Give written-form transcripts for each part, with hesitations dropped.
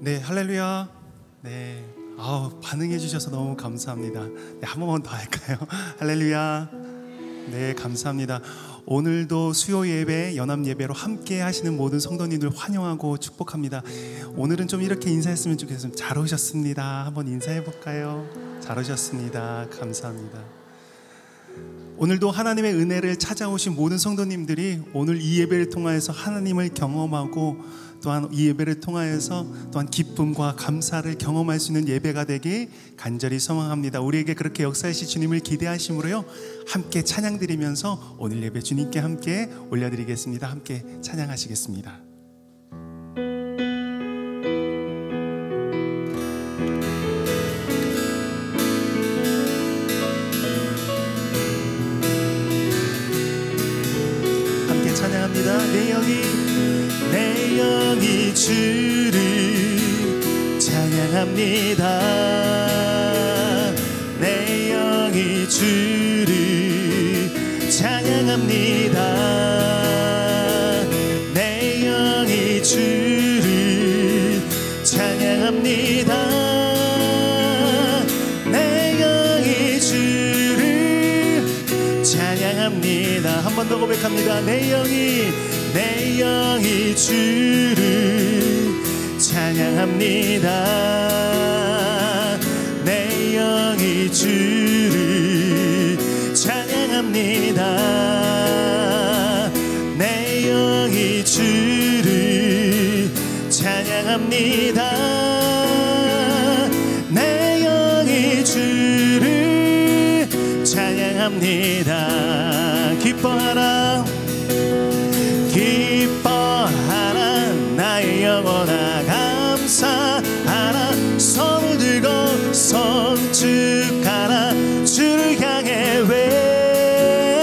네, 할렐루야. 네, 반응해 주셔서 너무 감사합니다. 네, 한 번만 더 할까요? 할렐루야. 네, 감사합니다. 오늘도 수요 예배, 연합 예배로 함께 하시는 모든 성도님들 환영하고 축복합니다. 오늘은 좀 이렇게 인사했으면 좋겠습니다. 잘 오셨습니다. 한번 인사해 볼까요? 잘 오셨습니다. 감사합니다. 오늘도 하나님의 은혜를 찾아오신 모든 성도님들이 오늘 이 예배를 통하여서 하나님을 경험하고 또한 이 예배를 통하여서 또한 기쁨과 감사를 경험할 수 있는 예배가 되길 간절히 소망합니다. 우리에게 그렇게 역사하실 주님을 기대하심으로요, 함께 찬양 드리면서 오늘 예배 주님께 함께 올려드리겠습니다. 함께 찬양하시겠습니다. 함께 찬양합니다. 내 영이 주를 찬양합니다. 내 영이 주를 찬양합니다. 내 영이 주를 찬양합니다. 내 영이 주를 찬양합니다. 한 번 더 고백합니다. 내 영이 주를 찬양합니다. 내 영이 주를 찬양합니다. 내 영이 주를 찬양합니다. 내 영이 주를 찬양합니다. 기뻐하라 나의 영혼아 감사하라. 손을 들고 성축하라. 주를 향해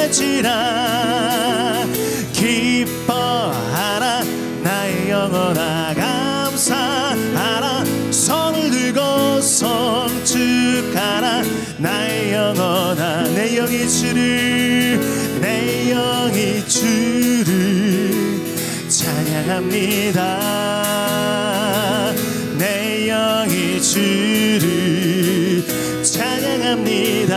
외치라. 기뻐하라 나의 영혼아 감사하라. 손을 들고 성축하라. 나의 영혼아 내 영이 주를 찬양합니다. 내 영이 주를 찬양합니다.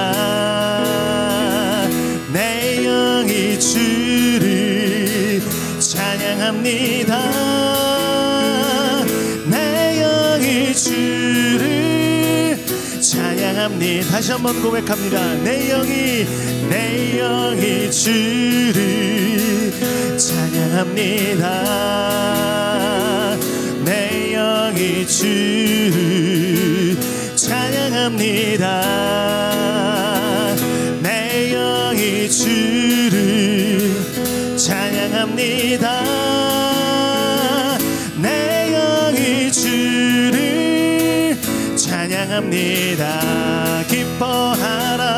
내 영이 주를 찬양합니다. 내 영이 주를 찬양합니다. 다시 한번 고백합니다. 내 영이 주를 찬양합니다. 내 영이 주를 찬양합니다. 내 영이 주를 찬양합니다. 내 영이 주를 찬양합니다. 기뻐하라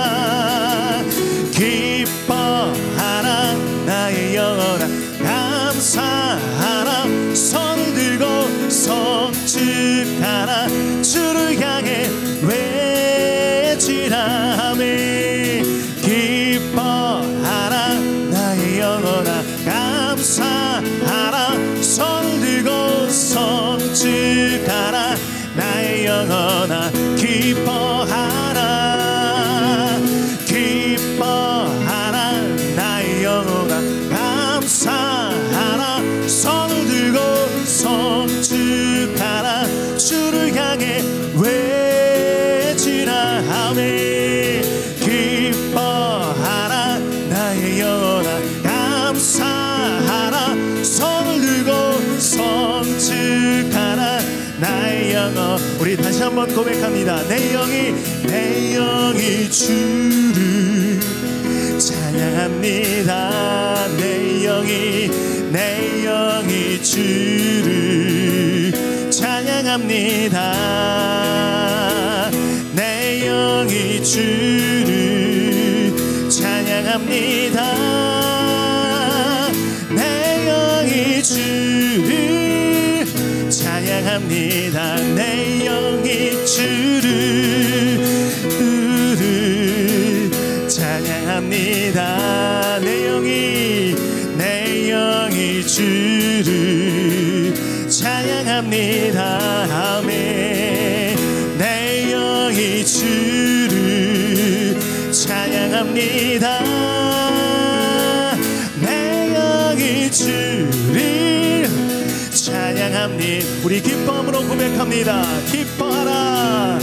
나의 영혼아 감사하라. 손을 들고 성축하라. 주를 향해 외치라. 아멘. 기뻐하라 나의 영혼아 감사하라. 손을 들고 성축하라. 나의 영혼아 기뻐하라. 기뻐하라 나의 영혼아 감사하라. 손을 들고 성축하라. 주를 향해 외치라. 아멘. 기뻐하라 나의 영혼아 감사하라. 손을 들고 성축하라. 나의 영혼. 우리 다시 한번 고백합니다. 내 영이 주를 찬양합니다. 내 영이 주를 찬양합니다. 내 영이 주를 찬양합니다. 내 영이 주를 찬양합니다. 내 영이 주를 찬양합니다. 내 영이 주를 찬양합니다. 찬양합니다. 아멘. 내 영이 주를 찬양합니다. 내 영이 주를 찬양합니다. 우리 기쁨으로 고백합니다. 기뻐하라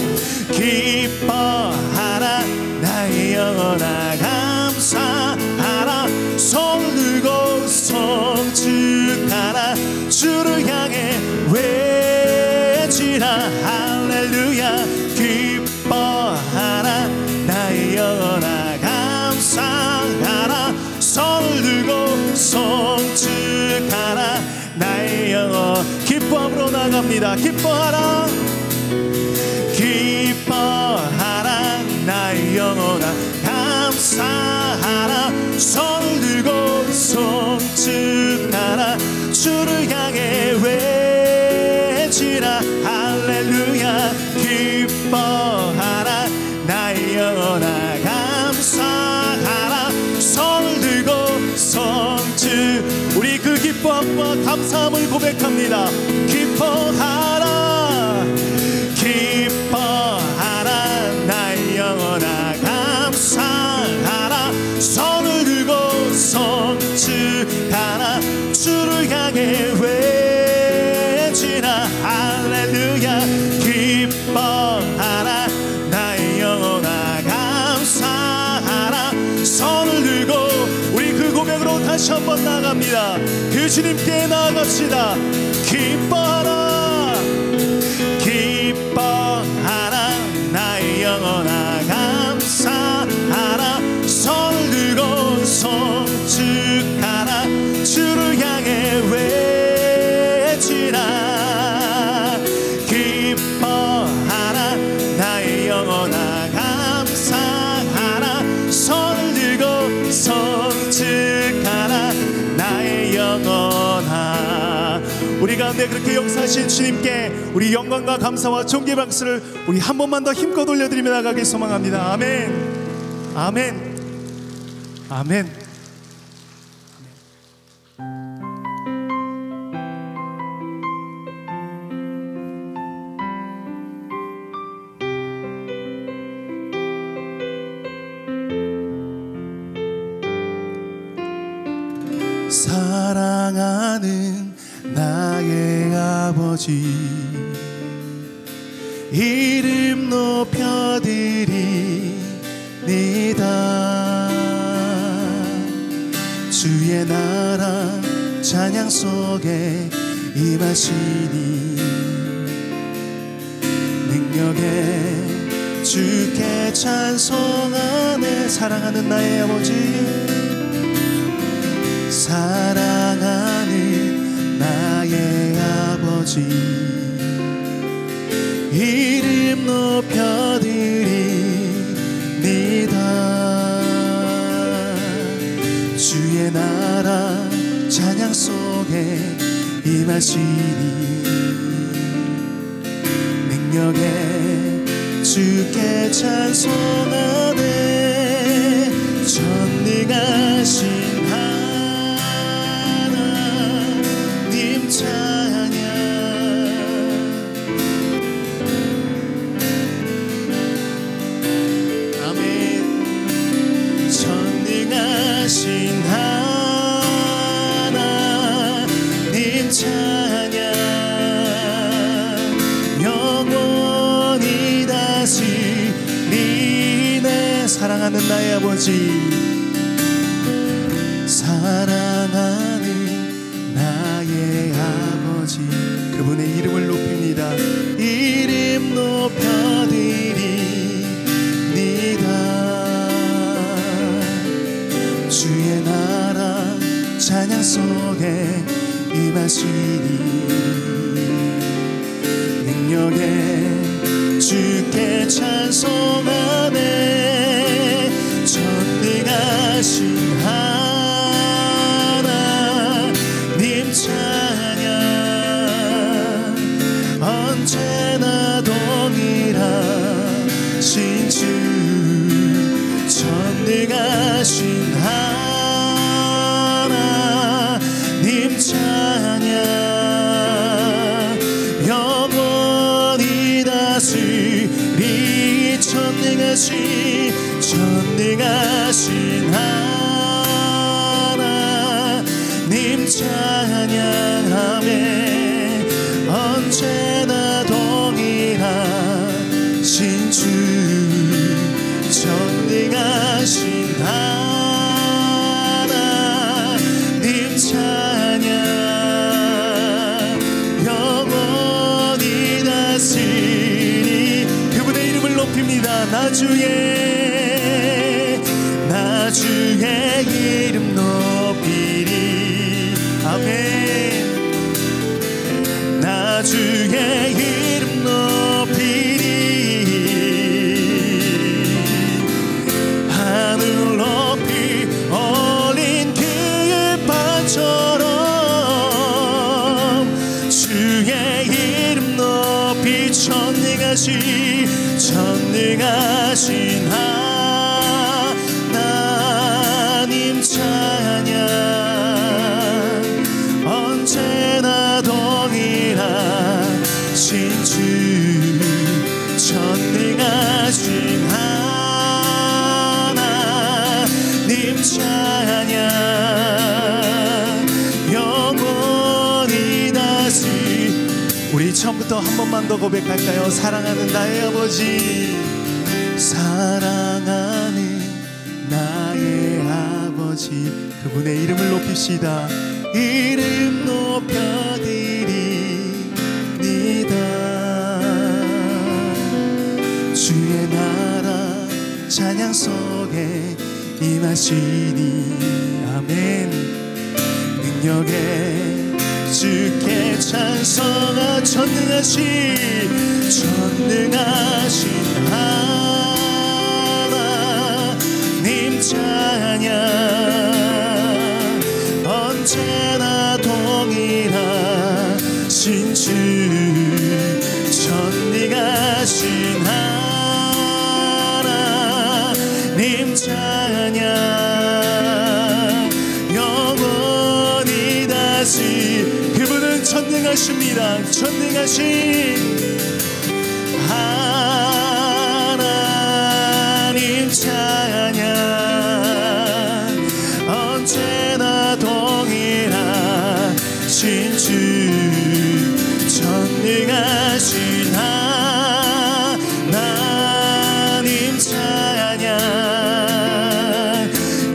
기뻐하라 나의 영혼아 감사하라 손을 들고 성축하라 주를 향해 외치라 할렐루야 기뻐하라 나의 영혼아 감사하라 손을 들고 성축하라 나의 영혼 기쁨으로 나갑니다. 기뻐하라 기뻐하라 나의 영혼아 감사하라 손을 들고 성축하라 주를 향해 외치라 할렐루야 기뻐하라 나의 영혼아 감사하라 손을 들고 성축 우리 그 기쁨과 감사함을 고백합니다. 기뻐하라 기뻐하라 나의 영혼아 감사하라 손을 들고 성축하라 주를 향해 외치라 할렐루야 기뻐하라 나의 영혼아 감사하라 손을 들고 우리 그 고백으로 다시 한번 나아갑니다. 그 주님께 나아갑시다. 기뻐하라 기뻐하라 나의 영혼아 감사하라 손을 들고 성축하라 주를 향해 외치라 기뻐하라 나의 영혼아 감사하라 손을 들고 성축하라 나의 영혼아 우리 가운데 그렇게 역사하신 주님께 우리 영광과 감사와 존귀 박수를 우리 한 번만 더 힘껏 올려드리며 나가길 소망합니다. 아멘 아멘 아멘. 사랑하는 나의 아버지 이름 높여드립니다. 주의 나라 찬양 속에 임하시니 능력에 주께 찬송하네. 사랑하는 나의 아버지 사랑하는 나의 아버지 이름 높여드립니다. 주의 나라 찬양 속에 임하시니 능력에 주께 찬송하네. 전능하신 찬양 아멘. 전능하신 하나님 찬양 영원히 다스리네. 사랑하는 나의 아버지 사랑하는 나의 아버지 그분의 이름을 높입니다. 이름 높여드립니다. 주의 나라 찬양 속에 임하시니 능력에 주께 찬송하네. 전능하신 하나님 찬양 언제나 동일하신 주 전능하신 하나님 찬양 찬양하네 언제나 동일하신 주 전능하신 하나님 찬양 영원히 다스리니 그분의 이름을 높입니다. 나 주의 이름 높이리 아멘. 나 주의 이름 높이리 하늘 높이 올린 길바처럼 주의 이름 높이 전능하신 하나님 찬양 언제나 동일하신 주 전능하신 하나님 찬양 영원히 다시 우리 처음부터 한 번만 더 고백할까요? 사랑하는 나의 아버지 사랑하는 나의 아버지 그분의 이름을 높입시다. 이름 높여드립니다. 주의 나라 찬양 속에 임하시니 아멘. 능력에 주께 찬송하 전능하신 하나님 찬양 언제나 동일하신 주 전능하신 하나님 찬양 영원히 다시 그분은 전능하십니다. 전능하신 하나님 찬양 언제나 동일하신 주 전능하신 하나님 찬양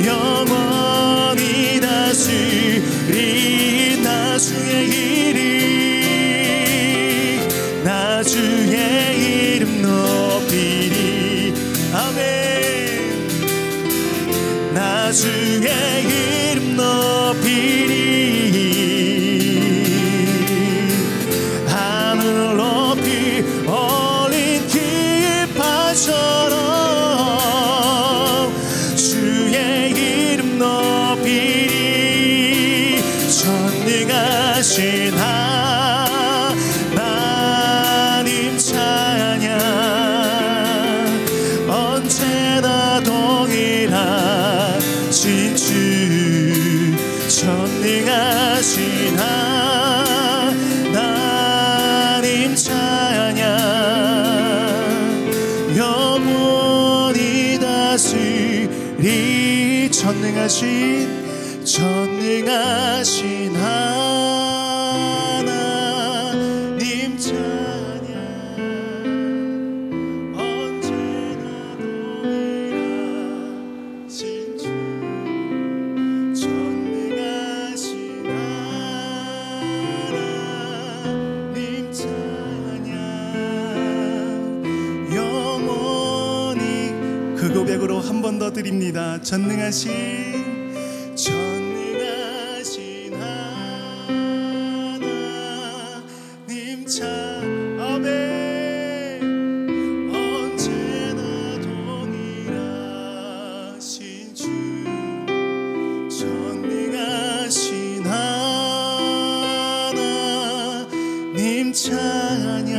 영원히 다스리 나 주의 이름 높이리 아멘. 나 주의 이름 높이리 하늘 높이 올린 길바처럼 주의 이름 높이리 전능하신 하나님 찬양 언제나 동일하신 주 전능하신 하나님 찬양 영원히 다스리 전능하신 하나님 찬양 언제나 동일하신 주 전능하신 하나님 찬양 영원히 그 고백으로 한 번 더 드립니다. 전능하신 하나님 찬양 아멘. 언제나 동일하신 주 전능하신 하나님 찬양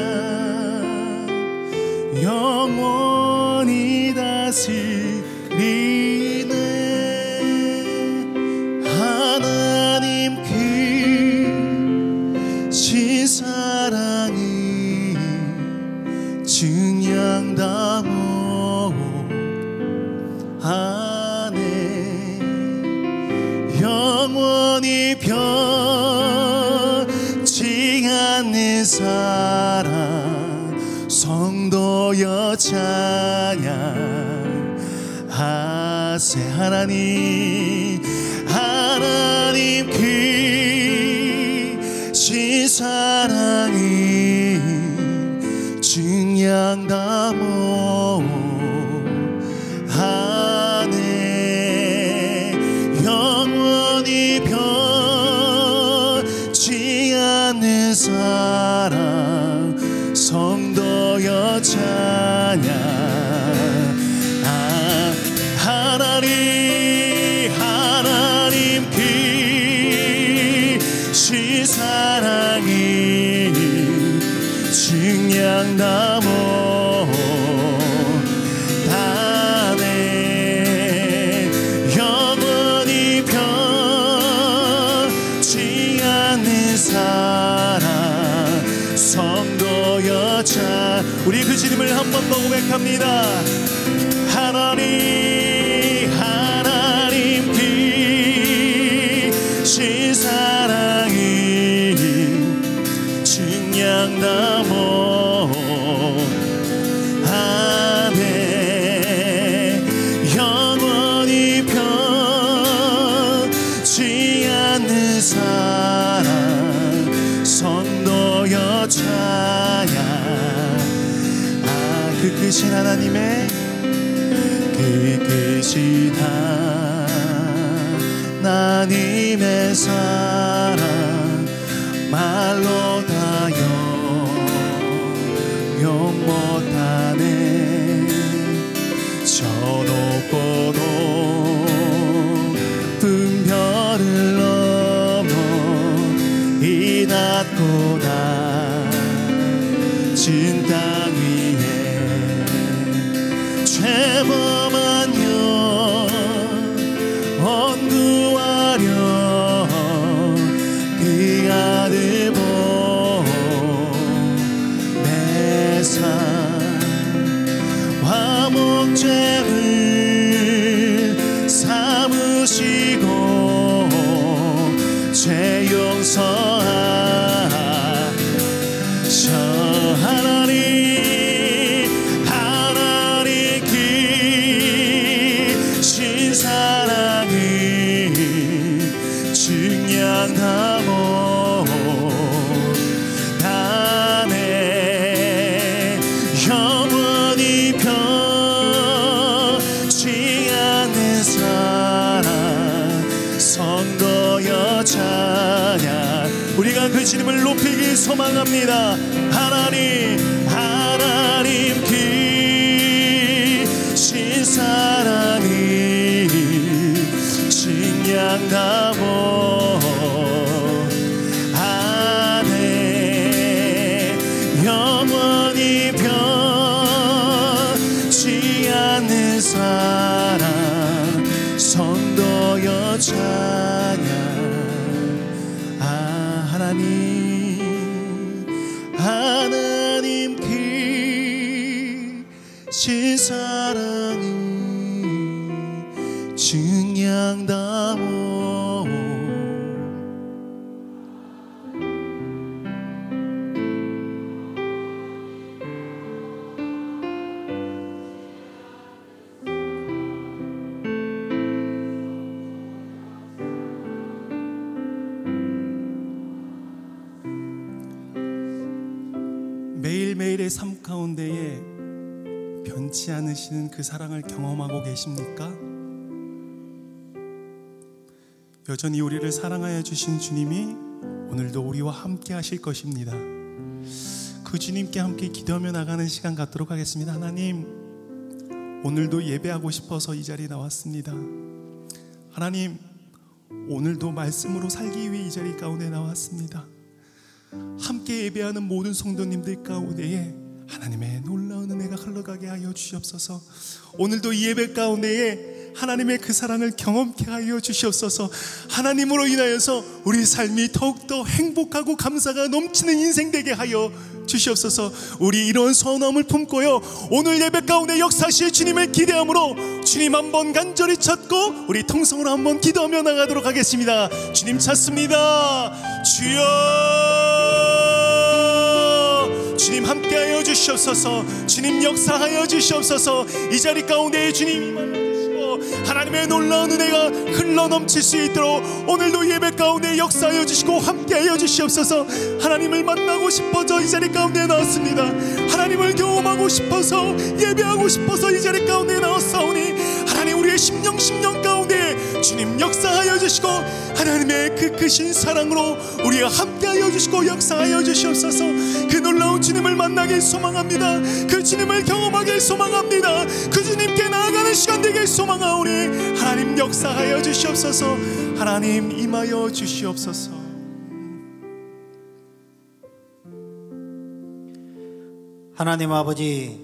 영원히 다스리네 영원히 변치 않는 사랑 성도여 찬양하세. 하나님 하나님 크신 사랑이 증량다모 하네. 영원히 변치 않는 사랑 성도여 찬양. 하나님 크신 사랑이 증량다모 다네. 영원히 변치 않는 사랑 성도여 찬. 우리 그 주님을 한 번 더 고백합니다. 하나님 크신 사랑이 증량다모 하네. 영원히 변치 않는 사랑 성도여 찬양. 그 크신 하나님의 그 크신 하나님의 사랑 말로 다 용 못하네. 저 높고 높은 별을 넘어 이 낮고 낮은 땅 위에 죄범한 영혼 구하려 그 아들 보내사 목죄를 삼으시고 죄 용서하셔. 하나님 크신 사랑이 증량다모 다네. 영원히 변치 않는 사랑 성도여 찬양. 우리가 그 주님을 높이기 소망합니다. 하나님 크신 사랑이 증량다모 하네. 영원히 변치 않는 사랑 성도여 찬양. 하나님 크신 사랑이 증량다모 매일매일의 삶 가운데에 변치 않으시는 그 사랑을 경험하고 계십니까? 여전히 우리를 사랑하여 주신 주님이 오늘도 우리와 함께 하실 것입니다. 그 주님께 함께 기도하며 나가는 시간 갖도록 하겠습니다. 하나님, 오늘도 예배하고 싶어서 이 자리에 나왔습니다. 하나님, 오늘도 말씀으로 살기 위해 이 자리 가운데 나왔습니다. 함께 예배하는 모든 성도님들 가운데에 하나님의 놀라운 은혜가 흘러가게 하여 주시옵소서. 오늘도 이 예배 가운데에 하나님의 그 사랑을 경험케 하여 주시옵소서. 하나님으로 인하여서 우리 삶이 더욱더 행복하고 감사가 넘치는 인생 되게 하여 주시옵소서. 우리 이런 선함을 품고요, 오늘 예배 가운데 역사하실 주님을 기대함으로 주님 한번 간절히 찾고 우리 통성으로 한번 기도하며 나가도록 하겠습니다. 주님 찾습니다. 주여, 주님 함께하여 주시옵소서. 주님 역사하여 주시옵소서. 이 자리 가운데 주님이 만나주시고 하나님의 놀라운 은혜가 흘러넘칠 수 있도록 오늘도 예배 가운데 역사하여 주시고 함께하여 주시옵소서. 하나님을 만나고 싶어져 이 자리 가운데 나왔습니다. 하나님을 경험하고 싶어서, 예배하고 싶어서 이 자리 가운데 나왔사오니 하나님, 우리의 심령 가운데 주님 역사하여 주시고 하나님의 그 크신 사랑으로 우리가 함께하여 주시고 역사하여 주시옵소서. 그 놀라운 주님을 만나길 소망합니다. 그 주님을 경험하길 소망합니다. 그 주님께 나아가는 시간 되길 소망하오니 하나님 역사하여 주시옵소서. 하나님 임하여 주시옵소서. 하나님 아버지,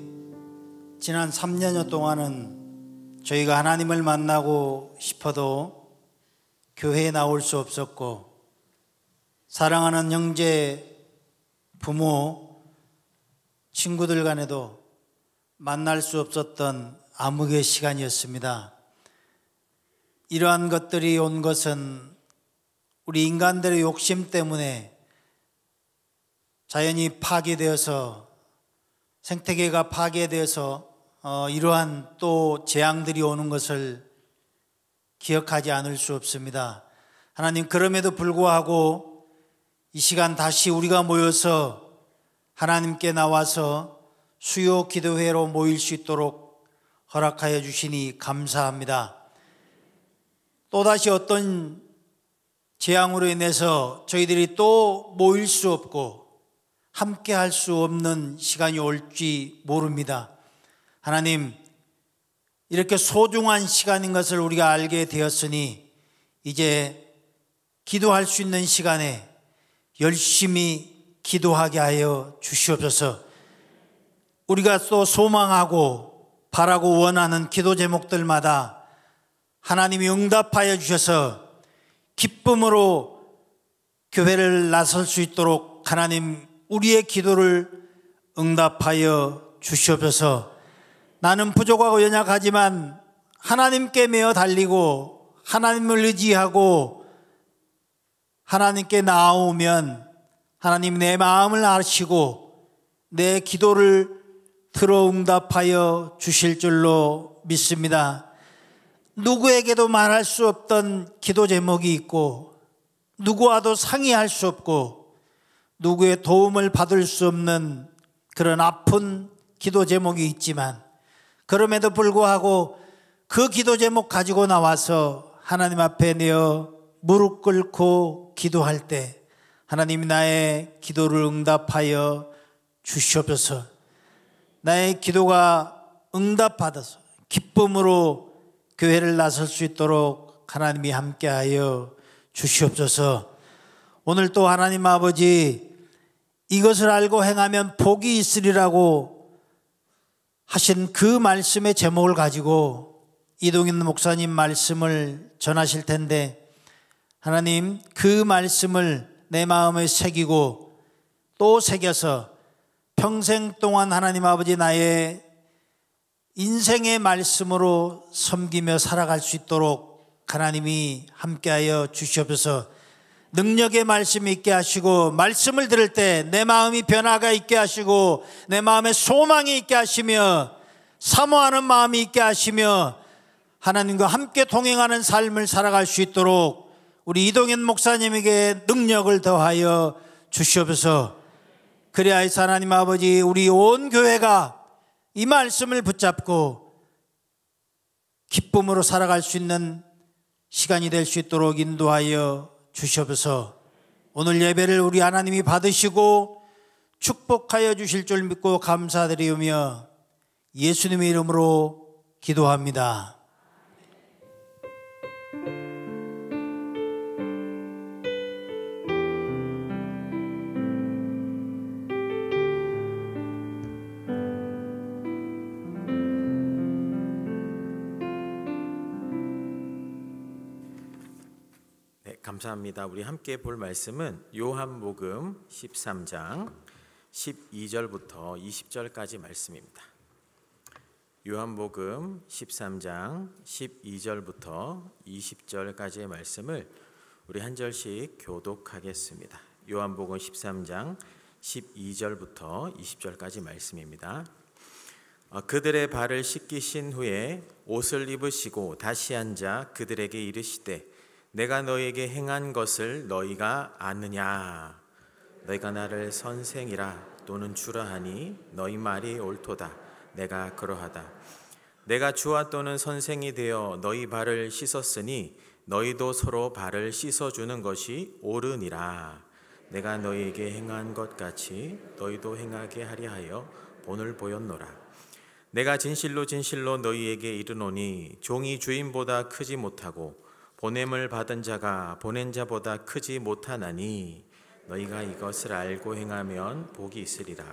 지난 3년여 동안은 저희가 하나님을 만나고 싶어도 교회에 나올 수 없었고, 사랑하는 형제, 부모, 친구들 간에도 만날 수 없었던 암흑의 시간이었습니다. 이러한 것들이 온 것은 우리 인간들의 욕심 때문에 자연이 파괴되어서, 생태계가 파괴되어서 이러한 또 재앙들이 오는 것을 기억하지 않을 수 없습니다. 하나님, 그럼에도 불구하고 이 시간 다시 우리가 모여서 하나님께 나와서 수요 기도회로 모일 수 있도록 허락하여 주시니 감사합니다. 또다시 어떤 재앙으로 인해서 저희들이 또 모일 수 없고 함께 할 수 없는 시간이 올지 모릅니다. 하나님, 이렇게 소중한 시간인 것을 우리가 알게 되었으니 이제 기도할 수 있는 시간에 열심히 기도하게 하여 주시옵소서. 우리가 또 소망하고 바라고 원하는 기도 제목들마다 하나님이 응답하여 주셔서 기쁨으로 교회를 나설 수 있도록 하나님, 우리의 기도를 응답하여 주시옵소서. 나는 부족하고 연약하지만 하나님께 매어 달리고 하나님을 의지하고 하나님께 나아오면 하나님 내 마음을 아시고 내 기도를 들어 응답하여 주실 줄로 믿습니다. 누구에게도 말할 수 없던 기도 제목이 있고 누구와도 상의할 수 없고 누구의 도움을 받을 수 없는 그런 아픈 기도 제목이 있지만, 그럼에도 불구하고 그 기도 제목 가지고 나와서 하나님 앞에 내어 무릎 꿇고 기도할 때 하나님이 나의 기도를 응답하여 주시옵소서. 나의 기도가 응답받아서 기쁨으로 교회를 나설 수 있도록 하나님이 함께하여 주시옵소서. 오늘 또 하나님 아버지, 이것을 알고 행하면 복이 있으리라고 하신 그 말씀의 제목을 가지고 이동인 목사님 말씀을 전하실 텐데, 하나님 그 말씀을 내 마음에 새기고 또 새겨서 평생 동안 하나님 아버지 나의 인생의 말씀으로 섬기며 살아갈 수 있도록 하나님이 함께하여 주시옵소서. 능력의 말씀이 있게 하시고 말씀을 들을 때 내 마음이 변화가 있게 하시고 내 마음에 소망이 있게 하시며 사모하는 마음이 있게 하시며 하나님과 함께 동행하는 삶을 살아갈 수 있도록 우리 이동현 목사님에게 능력을 더하여 주시옵소서. 그리하여서 하나님 아버지, 우리 온 교회가 이 말씀을 붙잡고 기쁨으로 살아갈 수 있는 시간이 될 수 있도록 인도하여 주시옵소서. 오늘 예배를 우리 하나님이 받으시고 축복하여 주실 줄 믿고 감사드리며 예수님의 이름으로 기도합니다. 감사합니다. 우리 함께 볼 말씀은 요한복음 13장 12절부터 20절까지 말씀입니다. 요한복음 13장 12절부터 20절까지의 말씀을 우리 한 절씩 교독하겠습니다. 요한복음 13장 12절부터 20절까지 말씀입니다. 그들의 발을 씻기신 후에 옷을 입으시고 다시 앉아 그들에게 이르시되 내가 너희에게 행한 것을 너희가 아느냐? 너희가 나를 선생이라 또는 주라 하니 너희 말이 옳도다. 내가 그러하다. 내가 주와 또는 선생이 되어 너희 발을 씻었으니 너희도 서로 발을 씻어주는 것이 옳으니라. 내가 너희에게 행한 것 같이 너희도 행하게 하려 하여 본을 보였노라. 내가 진실로 진실로 너희에게 이르노니 종이 주인보다 크지 못하고 보냄을 받은 자가 보낸 자보다 크지 못하나니 너희가 이것을 알고 행하면 복이 있으리라.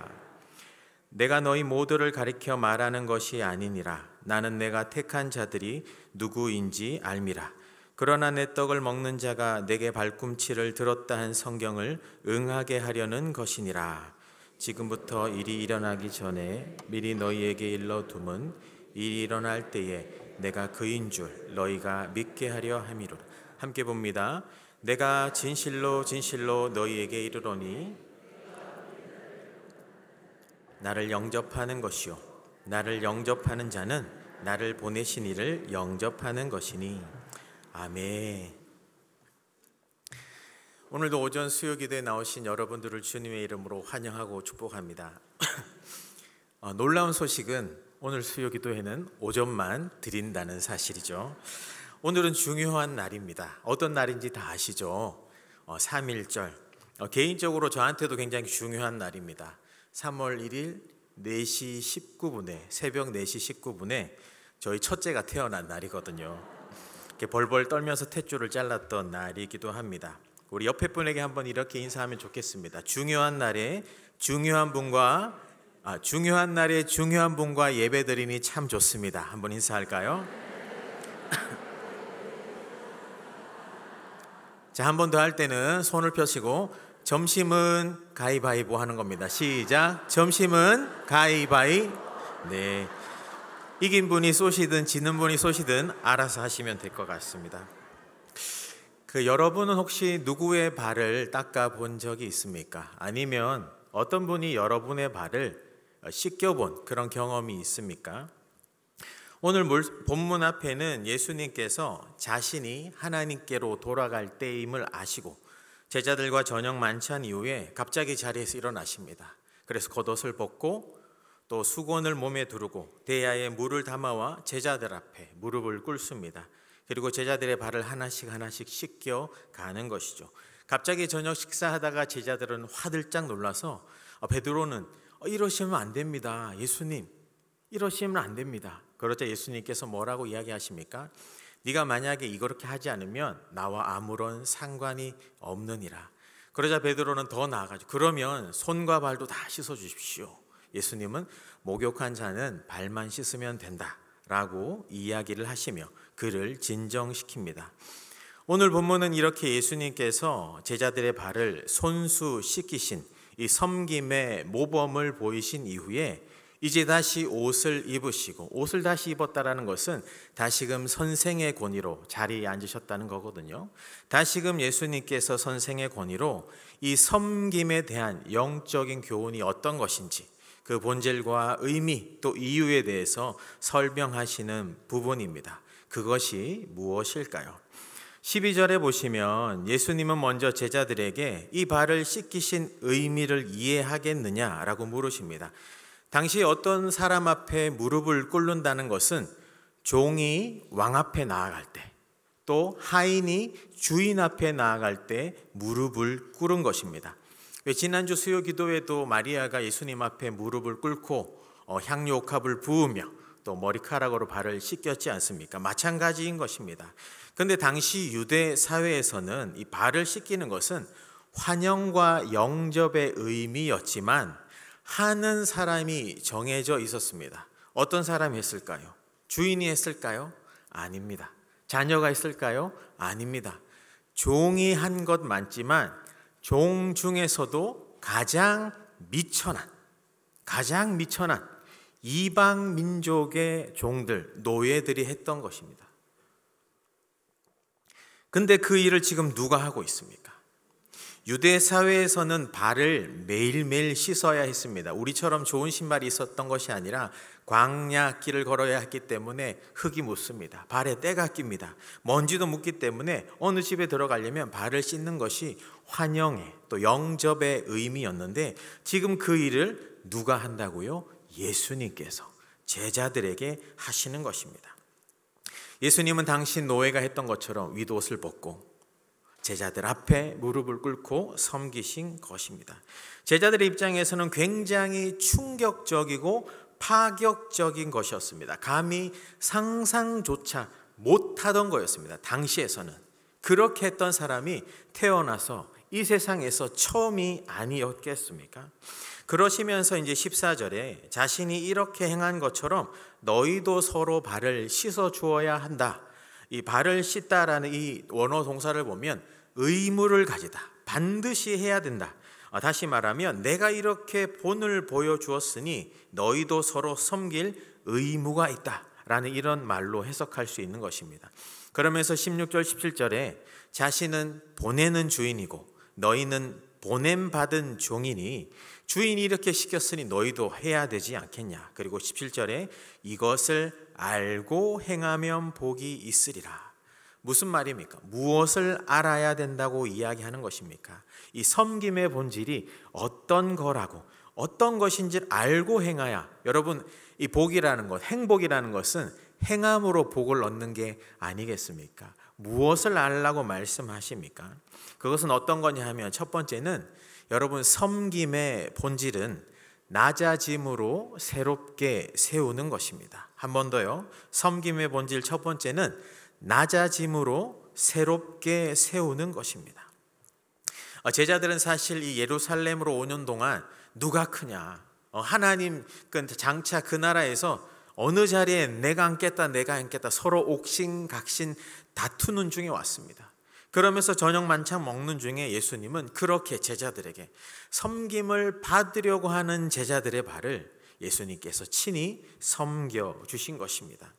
내가 너희 모두를 가리켜 말하는 것이 아니니라. 나는 내가 택한 자들이 누구인지 알미라. 그러나 내 떡을 먹는 자가 내게 발꿈치를 들었다 한 성경을 응하게 하려는 것이니라. 지금부터 일이 일어나기 전에 미리 너희에게 일러둠은 일이 일어날 때에 내가 그인 줄 너희가 믿게 하려 함이로라. 함께 봅니다. 내가 진실로 진실로 너희에게 이르노니 나를 영접하는 것이요 나를 영접하는 자는 나를 보내신 이를 영접하는 것이니. 아멘. 오늘도 오전 수요기도에 나오신 여러분들을 주님의 이름으로 환영하고 축복합니다. 놀라운 소식은 오늘 수요기도에는 오전만 드린다는 사실이죠. 오늘은 중요한 날입니다. 어떤 날인지 다 아시죠? 3.1절. 개인적으로 저한테도 굉장히 중요한 날입니다. 3월 1일 4시 19분에 새벽 4시 19분에 저희 첫째가 태어난 날이거든요. 이렇게 벌벌 떨면서 탯줄을 잘랐던 날이기도 합니다. 우리 옆에 분에게 한번 이렇게 인사하면 좋겠습니다. 중요한 날에 중요한 분과 예배드리니 참 좋습니다. 한번 인사할까요? 자, 한 번 더 할 때는 손을 펴시고 점심은 가위바위보 하는 겁니다. 시작. 점심은 가위바위. 네. 이긴 분이 쏘시든 지는 분이 쏘시든 알아서 하시면 될 것 같습니다. 여러분은 혹시 누구의 발을 닦아 본 적이 있습니까? 아니면 어떤 분이 여러분의 발을 씻겨본 그런 경험이 있습니까? 오늘 본문 앞에는 예수님께서 자신이 하나님께로 돌아갈 때임을 아시고 제자들과 저녁 만찬 이후에 갑자기 자리에서 일어나십니다. 그래서 겉옷을 벗고 또 수건을 몸에 두르고 대야에 물을 담아와 제자들 앞에 무릎을 꿇습니다. 그리고 제자들의 발을 하나씩 하나씩 씻겨 가는 것이죠. 갑자기 저녁 식사하다가 제자들은 화들짝 놀라서 베드로는 이러시면 안 됩니다. 예수님, 이러시면 안 됩니다. 그러자 예수님께서 뭐라고 이야기하십니까? 네가 만약에 이렇게 하지 않으면 나와 아무런 상관이 없느니라. 그러자 베드로는 더 나아가죠. 그러면 손과 발도 다 씻어 주십시오. 예수님은 목욕한 자는 발만 씻으면 된다라고 이야기를 하시며 그를 진정시킵니다. 오늘 본문은 이렇게 예수님께서 제자들의 발을 손수 씻기신 이 섬김의 모범을 보이신 이후에 이제 다시 옷을 입으시고, 옷을 다시 입었다라는 것은 다시금 선생의 권위로 자리에 앉으셨다는 거거든요. 다시금 예수님께서 선생의 권위로 이 섬김에 대한 영적인 교훈이 어떤 것인지 그 본질과 의미 또 이유에 대해서 설명하시는 부분입니다. 그것이 무엇일까요? 12절에 보시면 예수님은 먼저 제자들에게 이 발을 씻기신 의미를 이해하겠느냐라고 물으십니다. 당시 어떤 사람 앞에 무릎을 꿇는다는 것은 종이 왕 앞에 나아갈 때, 또 하인이 주인 앞에 나아갈 때 무릎을 꿇은 것입니다. 지난주 수요 기도에도 마리아가 예수님 앞에 무릎을 꿇고 향유 옥합을 부으며 또 머리카락으로 발을 씻겼지 않습니까? 마찬가지인 것입니다. 그런데 당시 유대 사회에서는 이 발을 씻기는 것은 환영과 영접의 의미였지만 하는 사람이 정해져 있었습니다. 어떤 사람이 했을까요? 주인이 했을까요? 아닙니다. 자녀가 했을까요? 아닙니다. 종이 한 것 맞지만 종 중에서도 가장 미천한, 가장 미천한 이방 민족의 종들, 노예들이 했던 것입니다. 근데 그 일을 지금 누가 하고 있습니까? 유대 사회에서는 발을 매일매일 씻어야 했습니다. 우리처럼 좋은 신발이 있었던 것이 아니라 광야길을 걸어야 했기 때문에 흙이 묻습니다. 발에 때가 낍니다. 먼지도 묻기 때문에 어느 집에 들어가려면 발을 씻는 것이 환영의 또 영접의 의미였는데, 지금 그 일을 누가 한다고요? 예수님께서 제자들에게 하시는 것입니다. 예수님은 당시 노예가 했던 것처럼 윗옷을 벗고 제자들 앞에 무릎을 꿇고 섬기신 것입니다. 제자들의 입장에서는 굉장히 충격적이고 파격적인 것이었습니다. 감히 상상조차 못하던 거였습니다. 당시에서는 그렇게 했던 사람이 태어나서 이 세상에서 처음이 아니었겠습니까? 그러시면서 이제 14절에 자신이 이렇게 행한 것처럼 너희도 서로 발을 씻어 주어야 한다. 이 발을 씻다라는 이 원어 동사를 보면 의무를 가지다, 반드시 해야 된다. 다시 말하면 내가 이렇게 본을 보여주었으니 너희도 서로 섬길 의무가 있다라는 이런 말로 해석할 수 있는 것입니다. 그러면서 16절 17절에 자신은 보내는 주인이고 너희는 보냄받은 종이니 주인이 이렇게 시켰으니 너희도 해야 되지 않겠냐. 그리고 17절에 이것을 알고 행하면 복이 있으리라. 무슨 말입니까? 무엇을 알아야 된다고 이야기하는 것입니까? 이 섬김의 본질이 어떤 거라고, 어떤 것인지 알고 행하야. 여러분, 이 복이라는 것, 행복이라는 것은 행함으로 복을 얻는 게 아니겠습니까? 무엇을 알라고 말씀하십니까? 그것은 어떤 거냐 하면 첫 번째는 여러분, 섬김의 본질은 낮아짐으로 새롭게 세우는 것입니다. 한 번 더요. 섬김의 본질 첫 번째는 낮아짐으로 새롭게 세우는 것입니다. 제자들은 사실 이 예루살렘으로 5년 동안 누가 크냐, 하나님 장차 그 나라에서 어느 자리에 내가 앉겠다 서로 옥신각신 다투는 중에 왔습니다. 그러면서 저녁 만찬 먹는 중에 예수님은 그렇게 제자들에게 섬김을 받으려고 하는 제자들의 발을 예수님께서 친히 섬겨 주신 것입니다.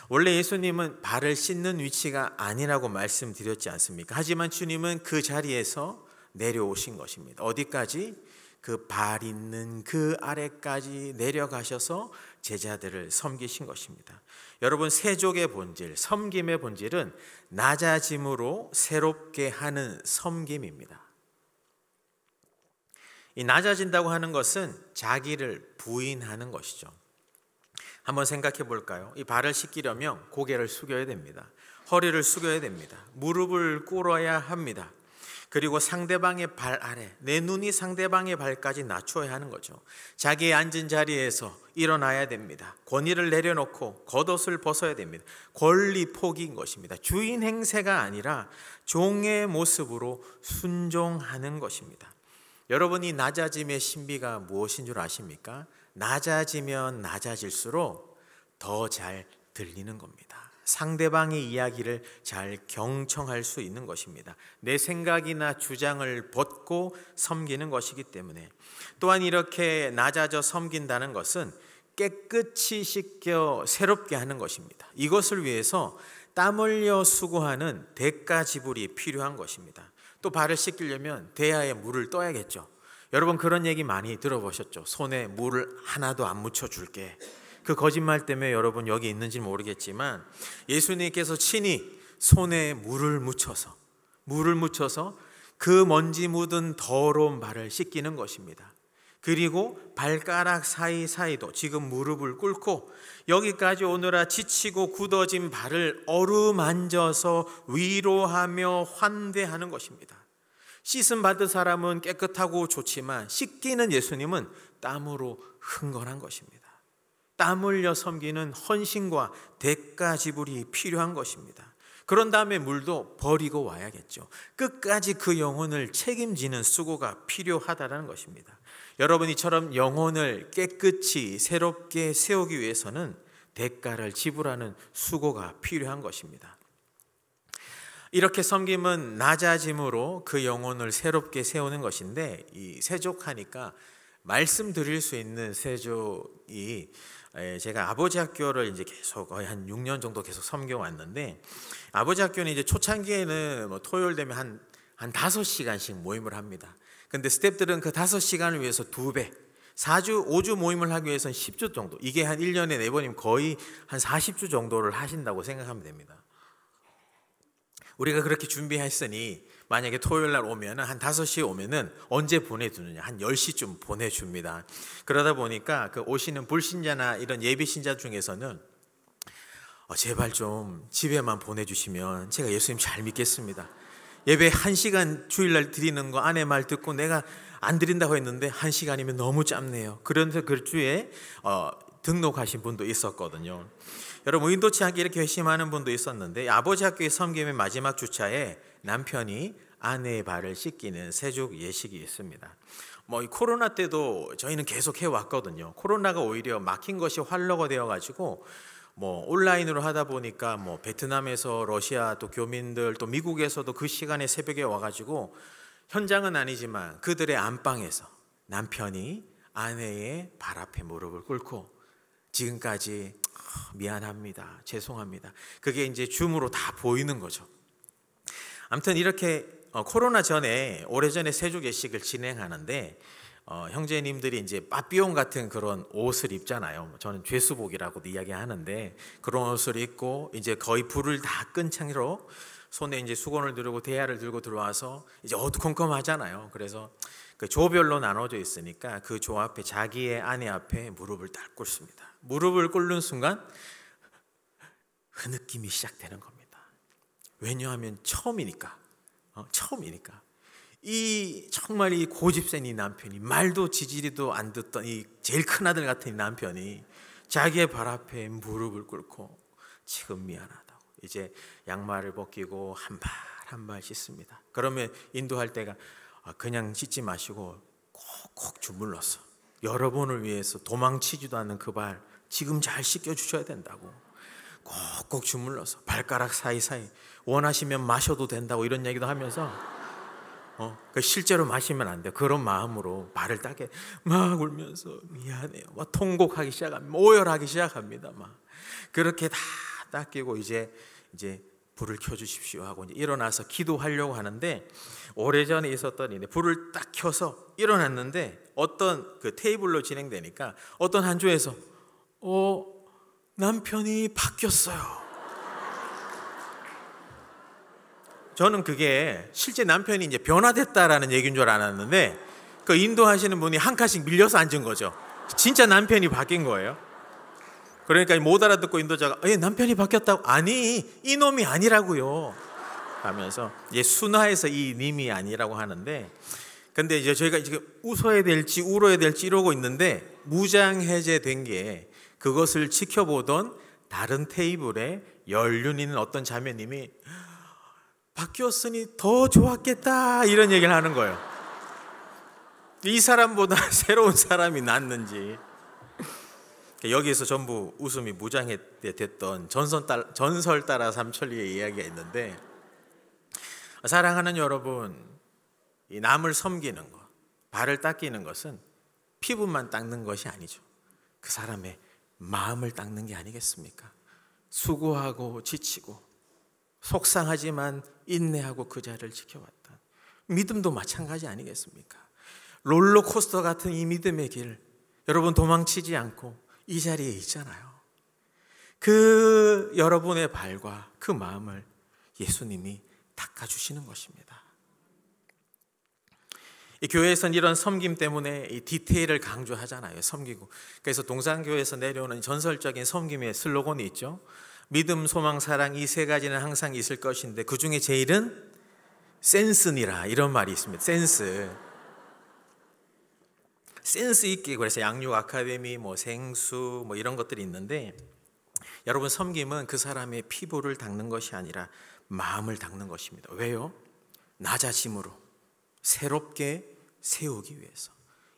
원래 예수님은 발을 씻는 위치가 아니라고 말씀드렸지 않습니까? 하지만 주님은 그 자리에서 내려오신 것입니다. 어디까지? 그 발 있는 그 아래까지 내려가셔서 제자들을 섬기신 것입니다. 여러분, 세족의 본질, 섬김의 본질은 낮아짐으로 새롭게 하는 섬김입니다. 이 낮아진다고 하는 것은 자기를 부인하는 것이죠. 한번 생각해 볼까요? 이 발을 씻기려면 고개를 숙여야 됩니다. 허리를 숙여야 됩니다. 무릎을 꿇어야 합니다. 그리고 상대방의 발 아래, 내 눈이 상대방의 발까지 낮춰야 하는 거죠. 자기의 앉은 자리에서 일어나야 됩니다. 권위를 내려놓고 겉옷을 벗어야 됩니다. 권리 포기인 것입니다. 주인 행세가 아니라 종의 모습으로 순종하는 것입니다. 여러분이 낮아짐의 신비가 무엇인 줄 아십니까? 낮아지면 낮아질수록 더 잘 들리는 겁니다. 상대방의 이야기를 잘 경청할 수 있는 것입니다. 내 생각이나 주장을 벗고 섬기는 것이기 때문에, 또한 이렇게 낮아져 섬긴다는 것은 깨끗이 씻겨 새롭게 하는 것입니다. 이것을 위해서 땀 흘려 수고하는 대가 지불이 필요한 것입니다. 또 발을 씻기려면 대야에 물을 떠야겠죠. 여러분, 그런 얘기 많이 들어보셨죠? 손에 물을 하나도 안 묻혀줄게. 그 거짓말 때문에 여러분 여기 있는지 모르겠지만 예수님께서 친히 손에 물을 묻혀서 그 먼지 묻은 더러운 발을 씻기는 것입니다. 그리고 발가락 사이사이도 지금 무릎을 꿇고 여기까지 오느라 지치고 굳어진 발을 어루만져서 위로하며 환대하는 것입니다. 씻음 받은 사람은 깨끗하고 좋지만 씻기는 예수님은 땀으로 흥건한 것입니다. 땀 흘려 섬기는 헌신과 대가 지불이 필요한 것입니다. 그런 다음에 물도 버리고 와야겠죠. 끝까지 그 영혼을 책임지는 수고가 필요하다는 것입니다. 여러분, 이처럼 영혼을 깨끗이 새롭게 세우기 위해서는 대가를 지불하는 수고가 필요한 것입니다. 이렇게 섬김은 낮아짐으로 그 영혼을 새롭게 세우는 것인데, 이 세족하니까 말씀드릴 수 있는 세족이, 제가 아버지 학교를 이제 계속 거의 한 6년 정도 계속 섬겨왔는데, 아버지 학교는 이제 초창기에는 뭐 토요일 되면 한 5시간씩 모임을 합니다. 근데 스태프들은 그 5시간을 위해서 2배, 4주, 5주 모임을 하기 위해서는 10주 정도, 이게 한 1년에 4번이면 거의 한 40주 정도를 하신다고 생각하면 됩니다. 우리가 그렇게 준비했으니 만약에 토요일 날 오면은 한 5시에 오면은 언제 보내주느냐, 한 10시쯤 보내줍니다. 그러다 보니까 그 오시는 불신자나 이런 예비 신자 중에서는 제발 좀 집에만 보내주시면 제가 예수님 잘 믿겠습니다. 예배 1시간 주일날 드리는 거 아내 말 듣고 내가 안 드린다고 했는데 1시간이면 너무 짧네요. 그런데 그 주에 등록하신 분도 있었거든요. 여러분, 의도치 않게 이렇게 회심하는 분도 있었는데, 아버지 학교의 섬김의 마지막 주차에 남편이 아내의 발을 씻기는 세족 예식이 있습니다. 이 코로나 때도 저희는 계속 해왔거든요. 코로나가 오히려 막힌 것이 활로가 되어가지고 온라인으로 하다 보니까 베트남에서 러시아 또 교민들, 또 미국에서도 그 시간에 새벽에 와가지고, 현장은 아니지만 그들의 안방에서 남편이 아내의 발 앞에 무릎을 꿇고 지금까지 미안합니다, 죄송합니다, 그게 이제 줌으로 다 보이는 거죠. 아무튼 이렇게 코로나 전에, 오래전에 세족 예식을 진행하는데 형제님들이 이제 빠삐용 같은 그런 옷을 입잖아요. 저는 죄수복이라고도 이야기하는데, 그런 옷을 입고 이제 거의 불을 다 끈 채로 손에 이제 수건을 들고 대야를 들고 들어와서 이제 어두컴컴하잖아요. 그래서 그 조별로 나눠져 있으니까 그 조 앞에 자기의 아내 앞에 무릎을 딱 꿇습니다. 무릎을 꿇는 순간 흐느낌이 시작되는 겁니다. 왜냐하면 처음이니까. 정말 이 고집센 이 남편이, 말도 지지리도 안 듣던 이 제일 큰 아들 같은 이 남편이 자기의 발 앞에 무릎을 꿇고 지금 미안하다고 이제 양말을 벗기고 한 발 씻습니다. 그러면 인도할 때가 그냥 씻지 마시고 콕콕 주물러서 여러분을 위해서 도망치지도 않는 그 발 지금 잘 씻겨주셔야 된다고 콕콕 주물러서 발가락 사이사이 원하시면 마셔도 된다고 이런 얘기도 하면서 실제로 마시면 안 돼요. 그런 마음으로 발을 닦게 막 울면서 미안해요, 막 통곡하기 시작합니다. 오열하기 시작합니다. 막 그렇게 다 닦이고 이제 불을 켜주십시오 하고 이제 일어나서 기도하려고 하는데, 오래전에 있었던 일인데 불을 딱 켜서 일어났는데 어떤 그 테이블로 진행되니까 어떤 한 조에서 남편이 바뀌었어요. 저는 그게 실제 남편이 이제 변화됐다라는 얘기인 줄 알았는데, 그 인도하시는 분이 한 칸씩 밀려서 앉은 거죠. 진짜 남편이 바뀐 거예요. 그러니까 못 알아듣고 인도자가 남편이 바뀌었다고, 아니 이놈이 아니라고요 하면서 순화해서 이 님이 아니라고 하는데, 근데 이제 저희가 지금 웃어야 될지 울어야 될지 이러고 있는데, 무장해제된 게 그것을 지켜보던 다른 테이블에 연륜 있는 어떤 자매님이 바뀌었으니 더 좋았겠다 이런 얘기를 하는 거예요. 이 사람보다 새로운 사람이 낫는지. 여기에서 전부 웃음이 무장했던 전설 따라 삼천리의 이야기가 있는데, 사랑하는 여러분, 이 남을 섬기는 것, 발을 닦이는 것은 피부만 닦는 것이 아니죠. 그 사람의 마음을 닦는 게 아니겠습니까? 수고하고 지치고 속상하지만 인내하고 그 자리를 지켜왔다. 믿음도 마찬가지 아니겠습니까? 롤러코스터 같은 이 믿음의 길, 여러분 도망치지 않고 이 자리에 있잖아요. 그 여러분의 발과 그 마음을 예수님이 닦아주시는 것입니다. 이 교회에서는 이런 섬김 때문에 이 디테일을 강조하잖아요. 섬기고. 그래서 동산교회에서 내려오는 전설적인 섬김의 슬로건이 있죠. 믿음, 소망, 사랑 이 세 가지는 항상 있을 것인데 그 중에 제일은 센스니라, 이런 말이 있습니다. 센스 있게. 그래서 양육 아카데미, 생수 이런 것들이 있는데, 여러분 섬김은 그 사람의 피부를 닦는 것이 아니라 마음을 닦는 것입니다. 왜요? 낮아짐으로 새롭게 세우기 위해서.